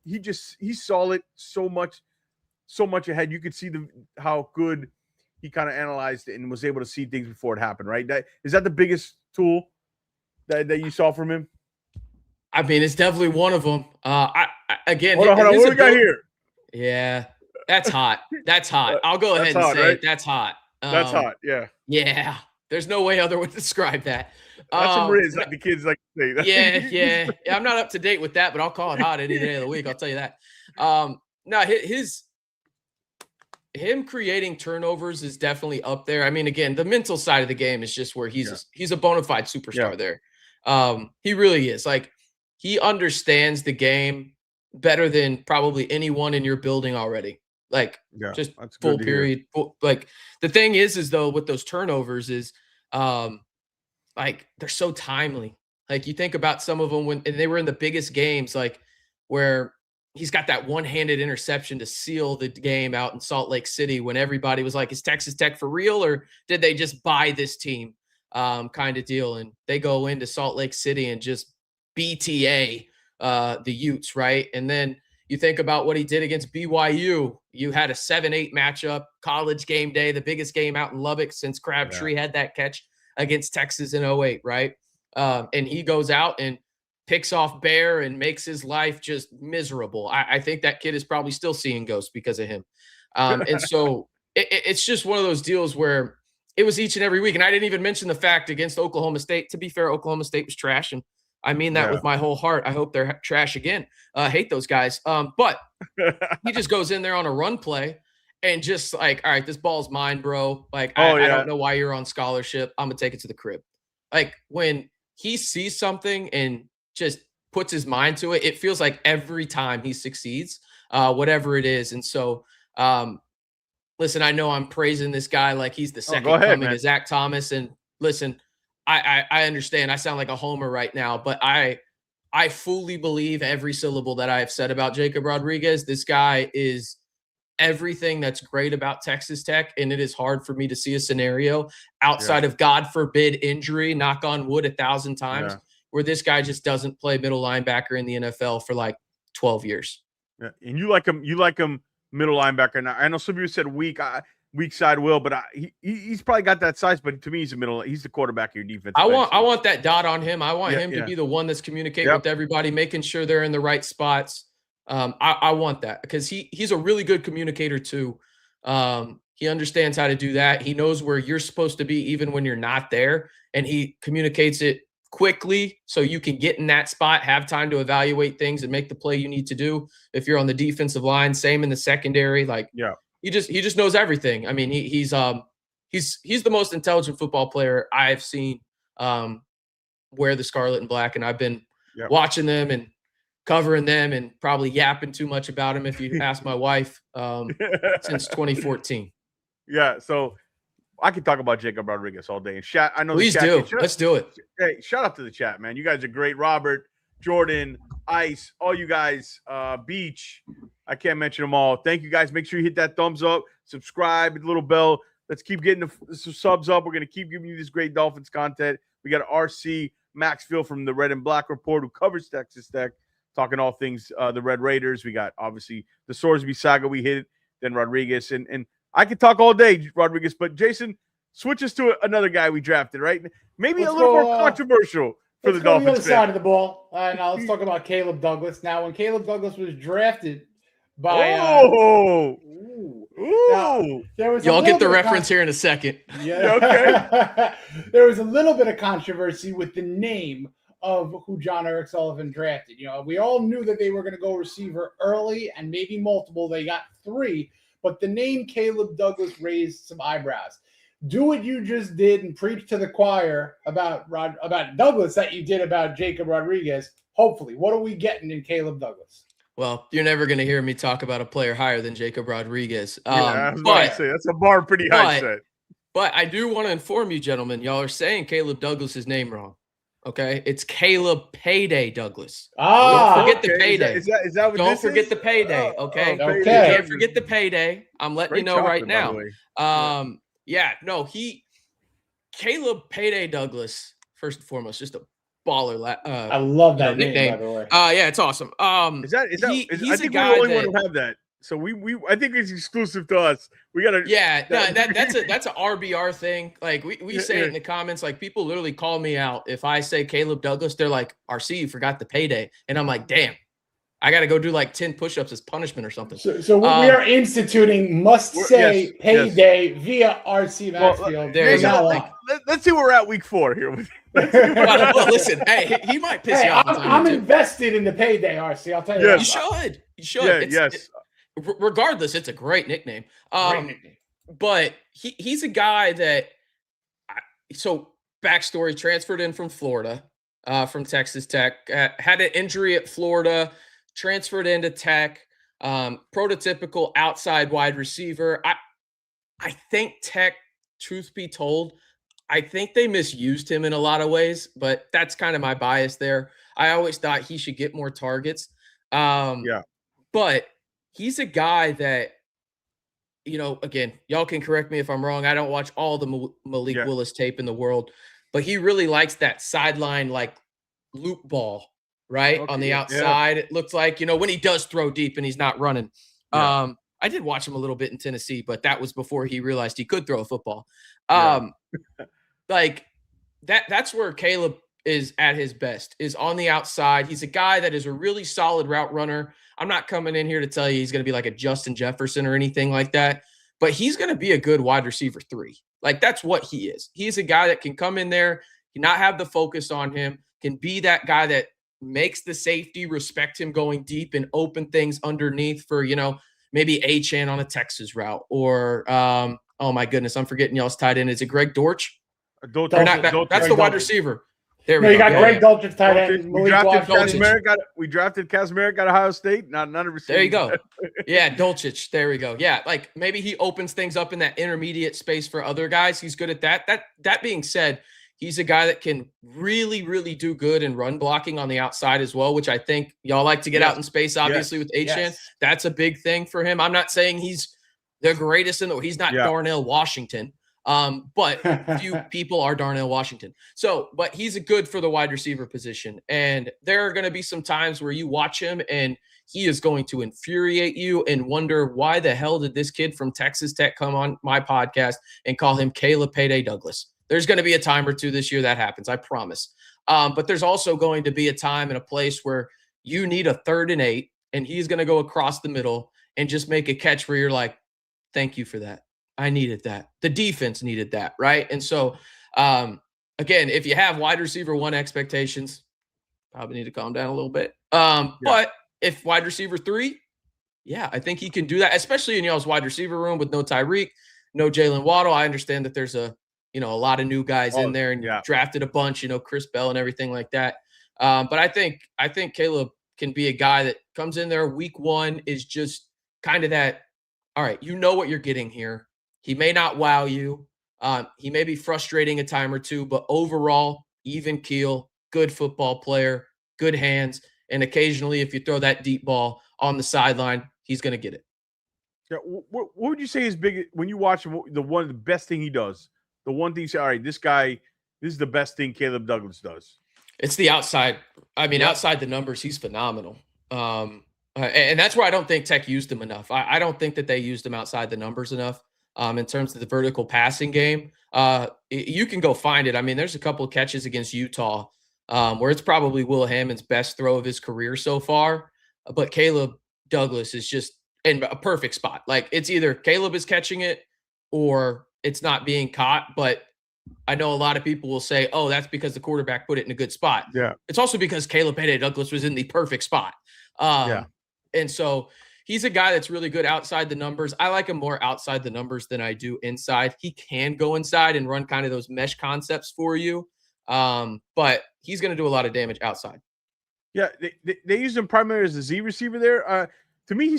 he saw it so much ahead. You could see how good he kind of analyzed it and was able to see things before it happened, right? Is that the biggest tool that you saw from him? I mean, it's definitely one of them. Again, hold on. What do we got here? Yeah, that's hot. That's hot. I'll go ahead and say it. That's hot. That's hot. Yeah. Yeah. There's no way other way to describe that. That's some riz, like the kids like to say. Yeah. I'm not up to date with that, but I'll call it hot any day of the week. I'll tell you that. No, him creating turnovers is definitely up there. I mean, again, the mental side of the game is just where he's a bona fide superstar there. He really is. Like, he understands the game better than probably anyone in your building already. Like, just full period. Like, the thing is though, with those turnovers is, like, they're so timely. Like, you think about some of them and they were in the biggest games, like where he's got that one-handed interception to seal the game out in Salt Lake City when everybody was like, is Texas Tech for real, or did they just buy this team kind of deal? And they go into Salt Lake City and just BTA the Utes, right? And then you think about what he did against BYU. You had a 7-8 matchup, college game day, the biggest game out in Lubbock since Crabtree had that catch against Texas in 08, right? And he goes out and picks off Bear and makes his life just miserable. I think that kid is probably still seeing ghosts because of him. And so it's just one of those deals where it was each and every week. And I didn't even mention the fact against Oklahoma State. To be fair, Oklahoma State was trash, and I mean that with my whole heart. I hope they're trash again. Hate those guys. But he just goes in there on a run play and just like, all right, this ball's mine, bro. Like, I don't know why you're on scholarship. I'm going to take it to the crib. Like, when he sees something and just puts his mind to it, it feels like every time he succeeds, whatever it is. And so, listen, I know I'm praising this guy like he's the second coming of Zach Thomas. And listen, I understand I sound like a homer right now, but I fully believe every syllable that I have said about Jacob Rodriguez. This guy is everything that's great about Texas Tech, and it is hard for me to see a scenario outside of, God forbid, injury, knock on wood 1,000 times, where this guy just doesn't play middle linebacker in the NFL for like 12 years. Yeah. And you like him middle linebacker. Now, I know some of you said weak side will, but he's probably got that size, but to me, he's the quarterback of your defense. I want that dot on him. I want him to be the one that's communicating with everybody, making sure they're in the right spots. I want that because he's a really good communicator too. He understands how to do that. He knows where you're supposed to be even when you're not there, and he communicates it quickly so you can get in that spot, have time to evaluate things and make the play you need to do. If you're on the defensive line, same in the secondary. Like, he just knows everything. I mean, he's the most intelligent football player I've seen wear the scarlet and black, and I've been watching them and covering them and probably yapping too much about him if you ask my wife since 2014. Yeah, so I could talk about Jacob Rodriguez all day. And I know please do. Let's do it. Hey, shout out to the chat, man. You guys are great. Robert, Jordan, Ice, all you guys, Beach. I can't mention them all. Thank you guys. Make sure you hit that thumbs up, subscribe, hit the little bell. Let's keep getting the subs up. We're going to keep giving you this great Dolphins content. We got RC Maxfield from the Red and Black Report who covers Texas Tech, talking all things the Red Raiders. We got, obviously, the Sorsby saga we hit, then Rodriguez. And I could talk all day, Rodriguez, but Jason, switch us to another guy we drafted, right? Maybe a little more controversial for let's the go to the Dolphins other fan. side of the ball. Now let's talk about Caleb Douglas. Now, when Caleb Douglas was drafted by now, there was Y'all get the reference here in a second. Yeah, okay. There was a little bit of controversy with the name of who John Eric Sullivan drafted. We all knew that they were going to go receiver early and maybe multiple. They got 3, but the name Caleb Douglas raised some eyebrows. Do what you just did and preach to the choir about Douglas that you did about Jacob Rodriguez. Hopefully, what are we getting in Caleb Douglas? Well, you're never going to hear me talk about a player higher than Jacob Rodriguez. I was about to say, that's a bar pretty high set. But I do want to inform you, gentlemen, y'all are saying Caleb Douglas's name wrong. Okay, it's Caleb Payday Douglas. Don't forget the payday. Is that what Don't forget the payday. Okay, okay. You can't forget the payday. I'm letting you know right now. Caleb Payday Douglas, first and foremost, just a baller. I love that nickname. By the way. Yeah, it's awesome. I think we're the only one who have that. So I think it's exclusive to us. We gotta. Yeah, no, that's a RBR thing. Like we say it in the comments. Like people literally call me out if I say Caleb Douglas. They're like, RC, you forgot the payday, and I'm like, damn, I got to go do like 10 push-ups as punishment or something. So we are instituting must-say payday via RC Maxfield. Let's see where we're at week 4 here. Well, listen, hey, he might piss you off. I'm invested in the payday, RC. I'll tell you. Yes. You should. Yeah, Regardless, it's a great nickname. Great nickname. But he's a guy that. So backstory: transferred in from Florida, from Texas Tech. Had an injury at Florida. Transferred into Tech. Prototypical outside wide receiver. I think Tech, truth be told, I think they misused him in a lot of ways, but that's kind of my bias there. I always thought he should get more targets. But he's a guy that, again, y'all can correct me if I'm wrong. I don't watch all the Malik Willis tape in the world, but he really likes that sideline, like loop ball, right? On the outside. It looks like, when he does throw deep and he's not running. I did watch him a little bit in Tennessee, but that was before he realized he could throw a football. Like that's where Caleb is at his best, is on the outside. He's a guy that is a really solid route runner. I'm not coming in here to tell you he's going to be like a Justin Jefferson or anything like that, but he's going to be a good wide receiver 3. Like that's what he is. He's a guy that can come in there, can not have the focus on him, can be that guy that makes the safety respect him going deep and open things underneath for, maybe Achane on a Texas route or, oh my goodness, I'm forgetting y'all's tight end. Is it Greg Dortch? That's the wide receiver. There we go. You got Greg Dulcich tight end. We drafted Kazmarek at Ohio State. Not a receiver. There you go. Yeah, Dulcich. There we go. Yeah, like maybe he opens things up in that intermediate space for other guys. He's good at that. That being said, he's a guy that can really, really do good in run blocking on the outside as well, which I think y'all like to get out in space, obviously, with Achane. That's a big thing for him. I'm not saying he's the greatest in the world. He's not Darnell Washington. But few people are Darnell Washington. So, but he's a good for the wide receiver position. And there are going to be some times where you watch him and he is going to infuriate you and wonder why the hell did this kid from Texas Tech come on my podcast and call him Caleb Payday Douglas. There's going to be a time or two this year that happens, I promise. But there's also going to be a time and a place where you need a 3rd and 8 and he's going to go across the middle and just make a catch where you're like, thank you for that. I needed that. The defense needed that, right? And so, again, if you have wide receiver 1 expectations, probably need to calm down a little bit. But if wide receiver 3, I think he can do that, especially in y'all's wide receiver room with no Tyreek, no Jalen Waddle. I understand that there's a lot of new guys in there and you drafted a bunch, Chris Bell and everything like that. But I think Caleb can be a guy that comes in there week 1 is just kind of that, all right, what you're getting here. He may not wow you. He may be frustrating a time or two, but overall, even keel, good football player, good hands. And occasionally, if you throw that deep ball on the sideline, he's going to get it. Yeah, what would you say is big when you watch him? The best thing he does, the one thing you say, all right, this is the best thing Caleb Douglas does. It's the outside. I mean, outside the numbers, he's phenomenal. And that's where I don't think Tech used him enough. I don't think that they used him outside the numbers enough. In terms of the vertical passing game, you can go find it. I mean, there's a couple of catches against Utah where it's probably Will Hammond's best throw of his career so far. But Caleb Douglas is just in a perfect spot. Like, it's either Caleb is catching it or it's not being caught. But I know a lot of people will say, oh, that's because the quarterback put it in a good spot. Yeah. It's also because Caleb Douglas was in the perfect spot. And so he's a guy that's really good outside the numbers. I like him more outside the numbers than I do inside. He can go inside and run kind of those mesh concepts for you. But he's going to do a lot of damage outside. Yeah, they use him primarily as a Z receiver there. To me,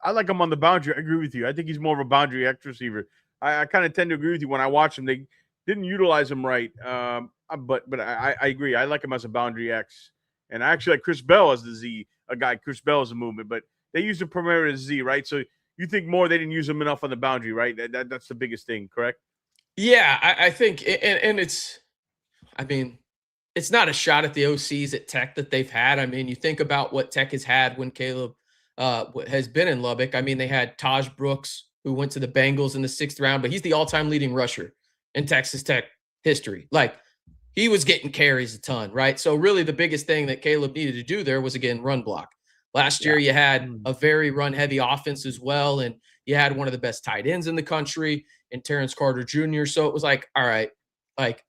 I like him on the boundary. I agree with you. I think he's more of a boundary X receiver. I kind of tend to agree with you when I watch him. They didn't utilize him right. But I agree. I like him as a boundary X. And I actually like Chris Bell as the Z, a guy. Chris Bell is a movement, but they used him primarily as Z, right? So you think more they didn't use him enough on the boundary, right? That's the biggest thing, correct? Yeah, I think, and it's not a shot at the OCs at Tech that they've had. I mean, you think about what Tech has had when Caleb has been in Lubbock. I mean, they had Taj Brooks, who went to the Bengals in the 6th round, but he's the all-time leading rusher in Texas Tech history. Like, he was getting carries a ton, right? So really the biggest thing that Caleb needed to do there was, again, run block. Last year you had a very run-heavy offense as well, and you had one of the best tight ends in the country in Terrence Carter Jr. So it was like, all right, like,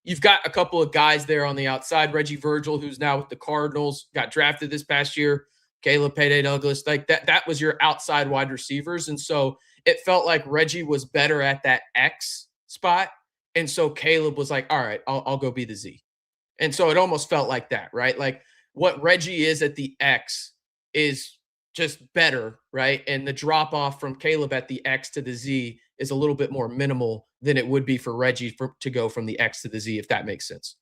you've got a couple of guys there on the outside. Reggie Virgil, who's now with the Cardinals, got drafted this past year. Caleb Douglas, like that was your outside wide receivers. And so it felt like Reggie was better at that X spot. And so Caleb was like, all right, I'll go be the Z. And so it almost felt like that, right? Like, what Reggie is at the X is just better, right? And the drop off from Caleb at the X to the Z is a little bit more minimal than it would be for Reggie to go from the X to the Z, if that makes sense.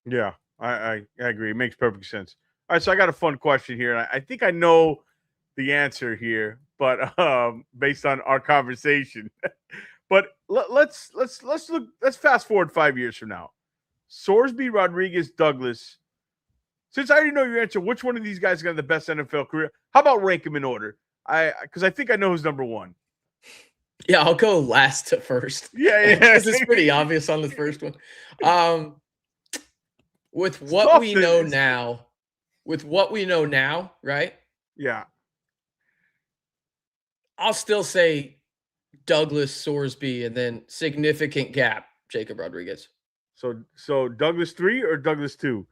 Yeah, I agree. It makes perfect sense. All right, so I got a fun question here. I think I know the answer here, but based on our conversation. But let's fast forward 5 years from now. Sorsby, Rodriguez, Douglas. Since I already know your answer, which one of these guys got the best NFL career? How about rank them in order? Because I think I know who's number one. Yeah, I'll go last to first. Yeah. It's pretty obvious on the first one. With what we know now, right? Yeah. I'll still say Douglas, Sorsby, and then significant gap, Jacob Rodriguez. So Douglas 3 or Douglas 2?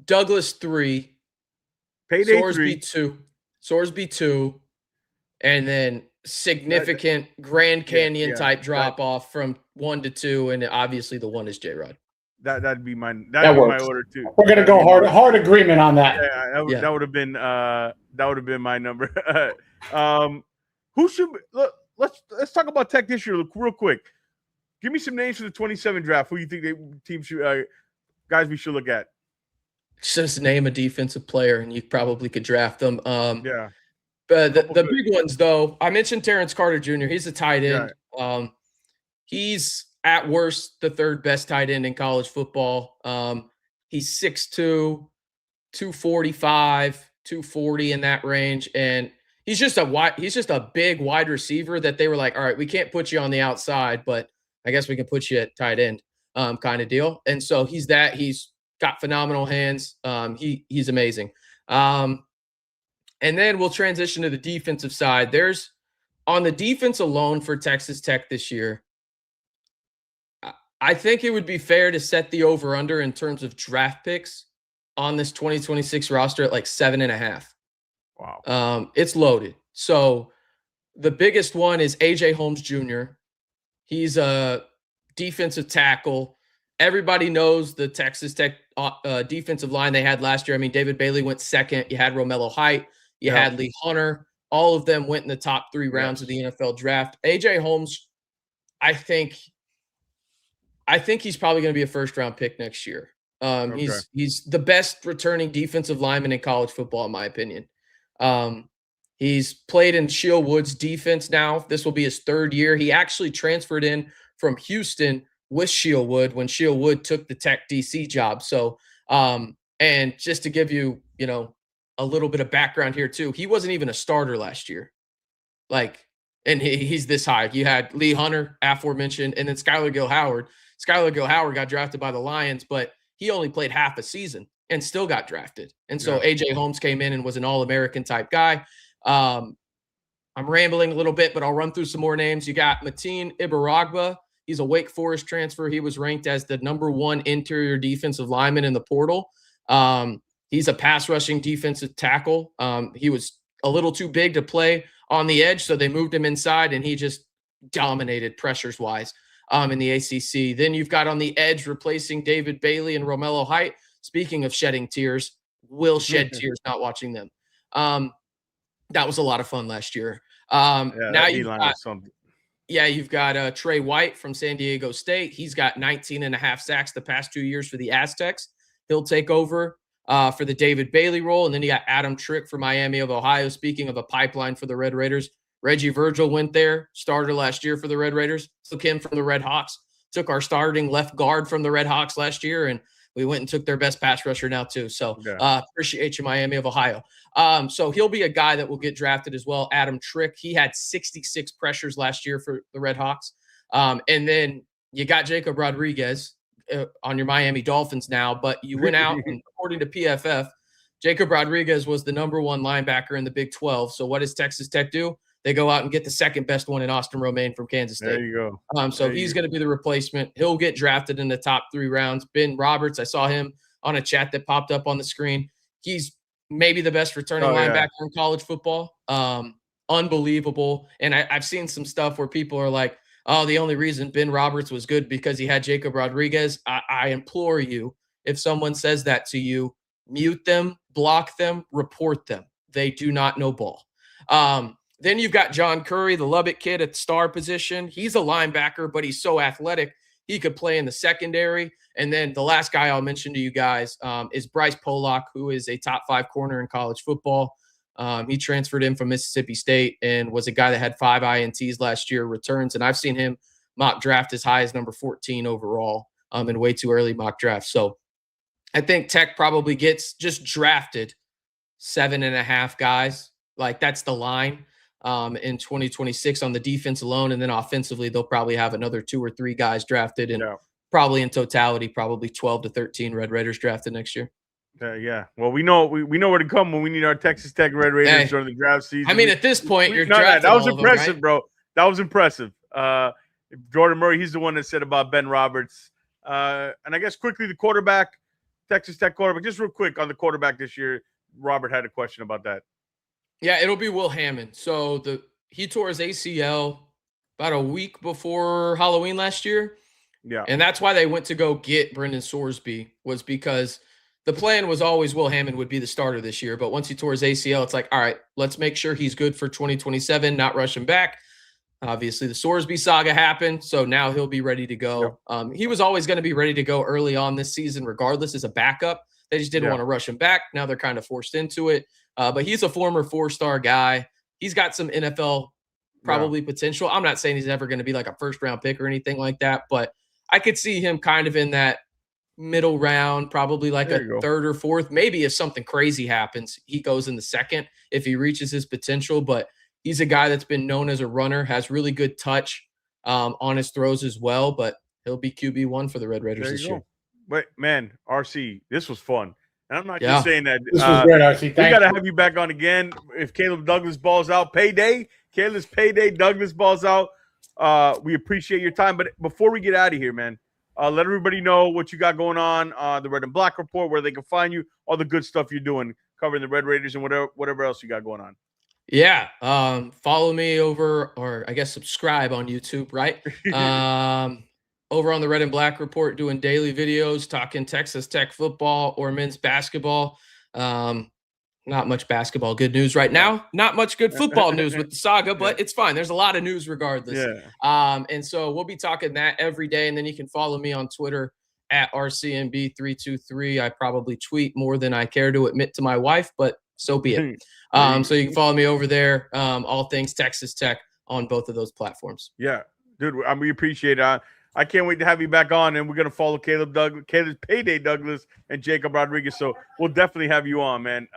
Douglas 3. Payday Sorsby 3. 2. Sorsby 2. And then significant Grand Canyon type drop off from 1 to 2, and obviously the 1 is J-Rod. That'd be my order too. We're gonna go hard agreement on that. Yeah, that would have been my number. Who should let's talk about Tech this year real quick. Give me some names for the 27 draft. Who you think teams should guys we should look at? Just name a defensive player, and you probably could draft them. Yeah. But the big ones, though, I mentioned Terrence Carter Jr. He's a tight end. Yeah. He's at worst the 3rd best tight end in college football. He's 6'2", 245, 240 in that range, and he's just a big wide receiver that they were like, all right, we can't put you on the outside, but I guess we can put you at tight end, kind of deal. And so he's got phenomenal hands. He's amazing. And then we'll transition to the defensive side. There's, on the defense alone for Texas Tech this year, I think it would be fair to set the over-under in terms of draft picks on this 2026 roster at like 7.5. Wow. It's loaded. So the biggest one is AJ Holmes Jr. He's a defensive tackle. Everybody knows the Texas Tech defensive line they had last year. I mean, David Bailey went 2nd. You had Romello Height. You had Lee Hunter. All of them went in the top 3 rounds of the NFL draft. AJ Holmes, I think he's probably going to be a 1st-round pick next year. He's the best returning defensive lineman in college football, in my opinion. He's played in Shield Wood's defense now. This will be his 3rd year. He actually transferred in from Houston with Shield Wood when Shield Wood took the Tech DC job. So, and just to give you, a little bit of background here too, he wasn't even a starter last year. And he's this high. You had Lee Hunter, aforementioned, and then Skylar Gill Howard. Skylar Gill Howard got drafted by the Lions, but he only played half a season and still got drafted. And so Yeah. AJ Holmes came in and was an All-American type guy. I'm rambling a little bit, but I'll run through some more names. You got Mateen Ibaragba. He's a Wake Forest transfer. He was ranked as the #1 interior defensive lineman in the portal. He's a pass rushing defensive tackle. He was a little too big to play on the edge, so they moved him inside, and he just dominated pressures wise in the ACC. Then you've got on the edge replacing David Bailey and Romello Height. Speaking of shedding tears, will shed tears not watching them. That was a lot of fun last year. Now you've got Trey White from San Diego State. He's got 19.5 sacks the past 2 years for the Aztecs. He'll take over for the David Bailey role. And then you got Adam Trick for Miami of Ohio. Speaking of a pipeline for the Red Raiders, Reggie Virgil went there, starter last year for the Red Raiders. Took him from the Red Hawks. Took our starting left guard from the Red Hawks last year, and we went and took their best pass rusher now too. So appreciate you, Miami of Ohio. So he'll be a guy that will get drafted as well. Adam Trick, he had 66 pressures last year for the Red Hawks. And then you got Jacob Rodriguez on your Miami Dolphins now, but you went out and according to PFF, Jacob Rodriguez was the #1 linebacker in the Big 12. So what does Texas Tech do? They go out and get the second best one in Austin Romaine from Kansas State. There you go. So he's going to be the replacement. He'll get drafted in the top 3 rounds. Ben Roberts, I saw him on a chat that popped up on the screen. He's maybe the best returning linebacker in college football. Unbelievable. And I've seen some stuff where people are like, oh, the only reason Ben Roberts was good because he had Jacob Rodriguez. I implore you, if someone says that to you, mute them, block them, report them. They do not know ball. Then you've got John Curry, the Lubbock kid at the star position. He's a linebacker, but he's so athletic. He could play in the secondary. And then the last guy I'll mention to you guys is Bryce Pollock, who is a top 5 corner in college football. He transferred in from Mississippi State and was a guy that had 5 INTs last year, returns. And I've seen him mock draft as high as number 14 overall in way too early mock draft. So I think Tech probably gets just drafted 7.5 guys. Like that's the line. In 2026 on the defense alone. And then offensively, they'll probably have another 2 or 3 guys drafted and probably in totality, probably 12 to 13 Red Raiders drafted next year. Well, we know where to come when we need our Texas Tech Red Raiders during the draft season. I mean, at this point, you're drafting that was impressive, them, right? bro. That was impressive. Jordan Murray, he's the one that said about Ben Roberts. And I guess quickly, the quarterback, Texas Tech quarterback, just real quick on the quarterback this year, Robert had a question about that. Yeah, it'll be Will Hammond. So he tore his ACL about a week before Halloween last year. Yeah. And that's why they went to go get Brendan Sorsby, was because the plan was always Will Hammond would be the starter this year. But once he tore his ACL, it's like, all right, let's make sure he's good for 2027, not rush him back. Obviously, the Sorsby saga happened, so now he'll be ready to go. Yep. He was always going to be ready to go early on this season, regardless, as a backup. They just didn't want to rush him back. Now they're kind of forced into it. But he's a former 4-star guy. He's got some NFL probably potential. I'm not saying he's ever going to be like a first-round pick or anything like that, but I could see him kind of in that middle round, probably like a 3rd or 4th. Maybe if something crazy happens, he goes in the 2nd if he reaches his potential. But he's a guy that's been known as a runner, has really good touch on his throws as well. But he'll be QB1 for the Red Raiders this year. But, man, RC, this was fun. And I'm not just saying that. This was great, RC. We got to have you back on again. If Caleb Douglas balls out, Caleb's payday, Douglas balls out. We appreciate your time. But before we get out of here, man, let everybody know what you got going on, the Red and Black Report, where they can find you, all the good stuff you're doing, covering the Red Raiders and whatever else you got going on. Yeah. Follow me over, or I guess subscribe on YouTube, right? Over on the Red and Black Report, doing daily videos, talking Texas Tech football or men's basketball. Not much basketball good news right now. Not much good football news with the saga, but it's fine. There's a lot of news regardless. And so we'll be talking that every day. And then you can follow me on Twitter at RCMB323. I probably tweet more than I care to admit to my wife, but so be it. So you can follow me over there. All things Texas Tech on both of those platforms. Yeah, dude, we appreciate it. I can't wait to have you back on, and we're going to follow Caleb's payday Douglas and Jacob Rodriguez. So we'll definitely have you on, man.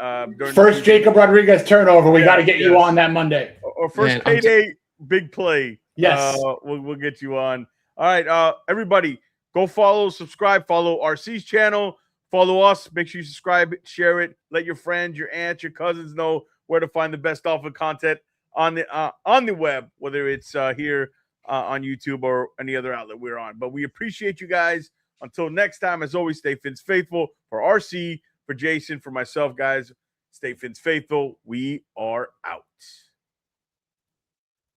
First Jacob Rodriguez turnover. We got to get you on that Monday. Or first payday big play. Yes. We'll get you on. All right, everybody, Go follow, subscribe, follow RC's channel, follow us. Make sure you subscribe, share it, let your friends, your aunts, your cousins know where to find the best Dolphin content on the web, whether it's here on YouTube or any other outlet we're on. But we appreciate you guys. Until next time, as always, stay Fins faithful. For RC, for Jason, for myself, guys, stay Fins faithful. We are out.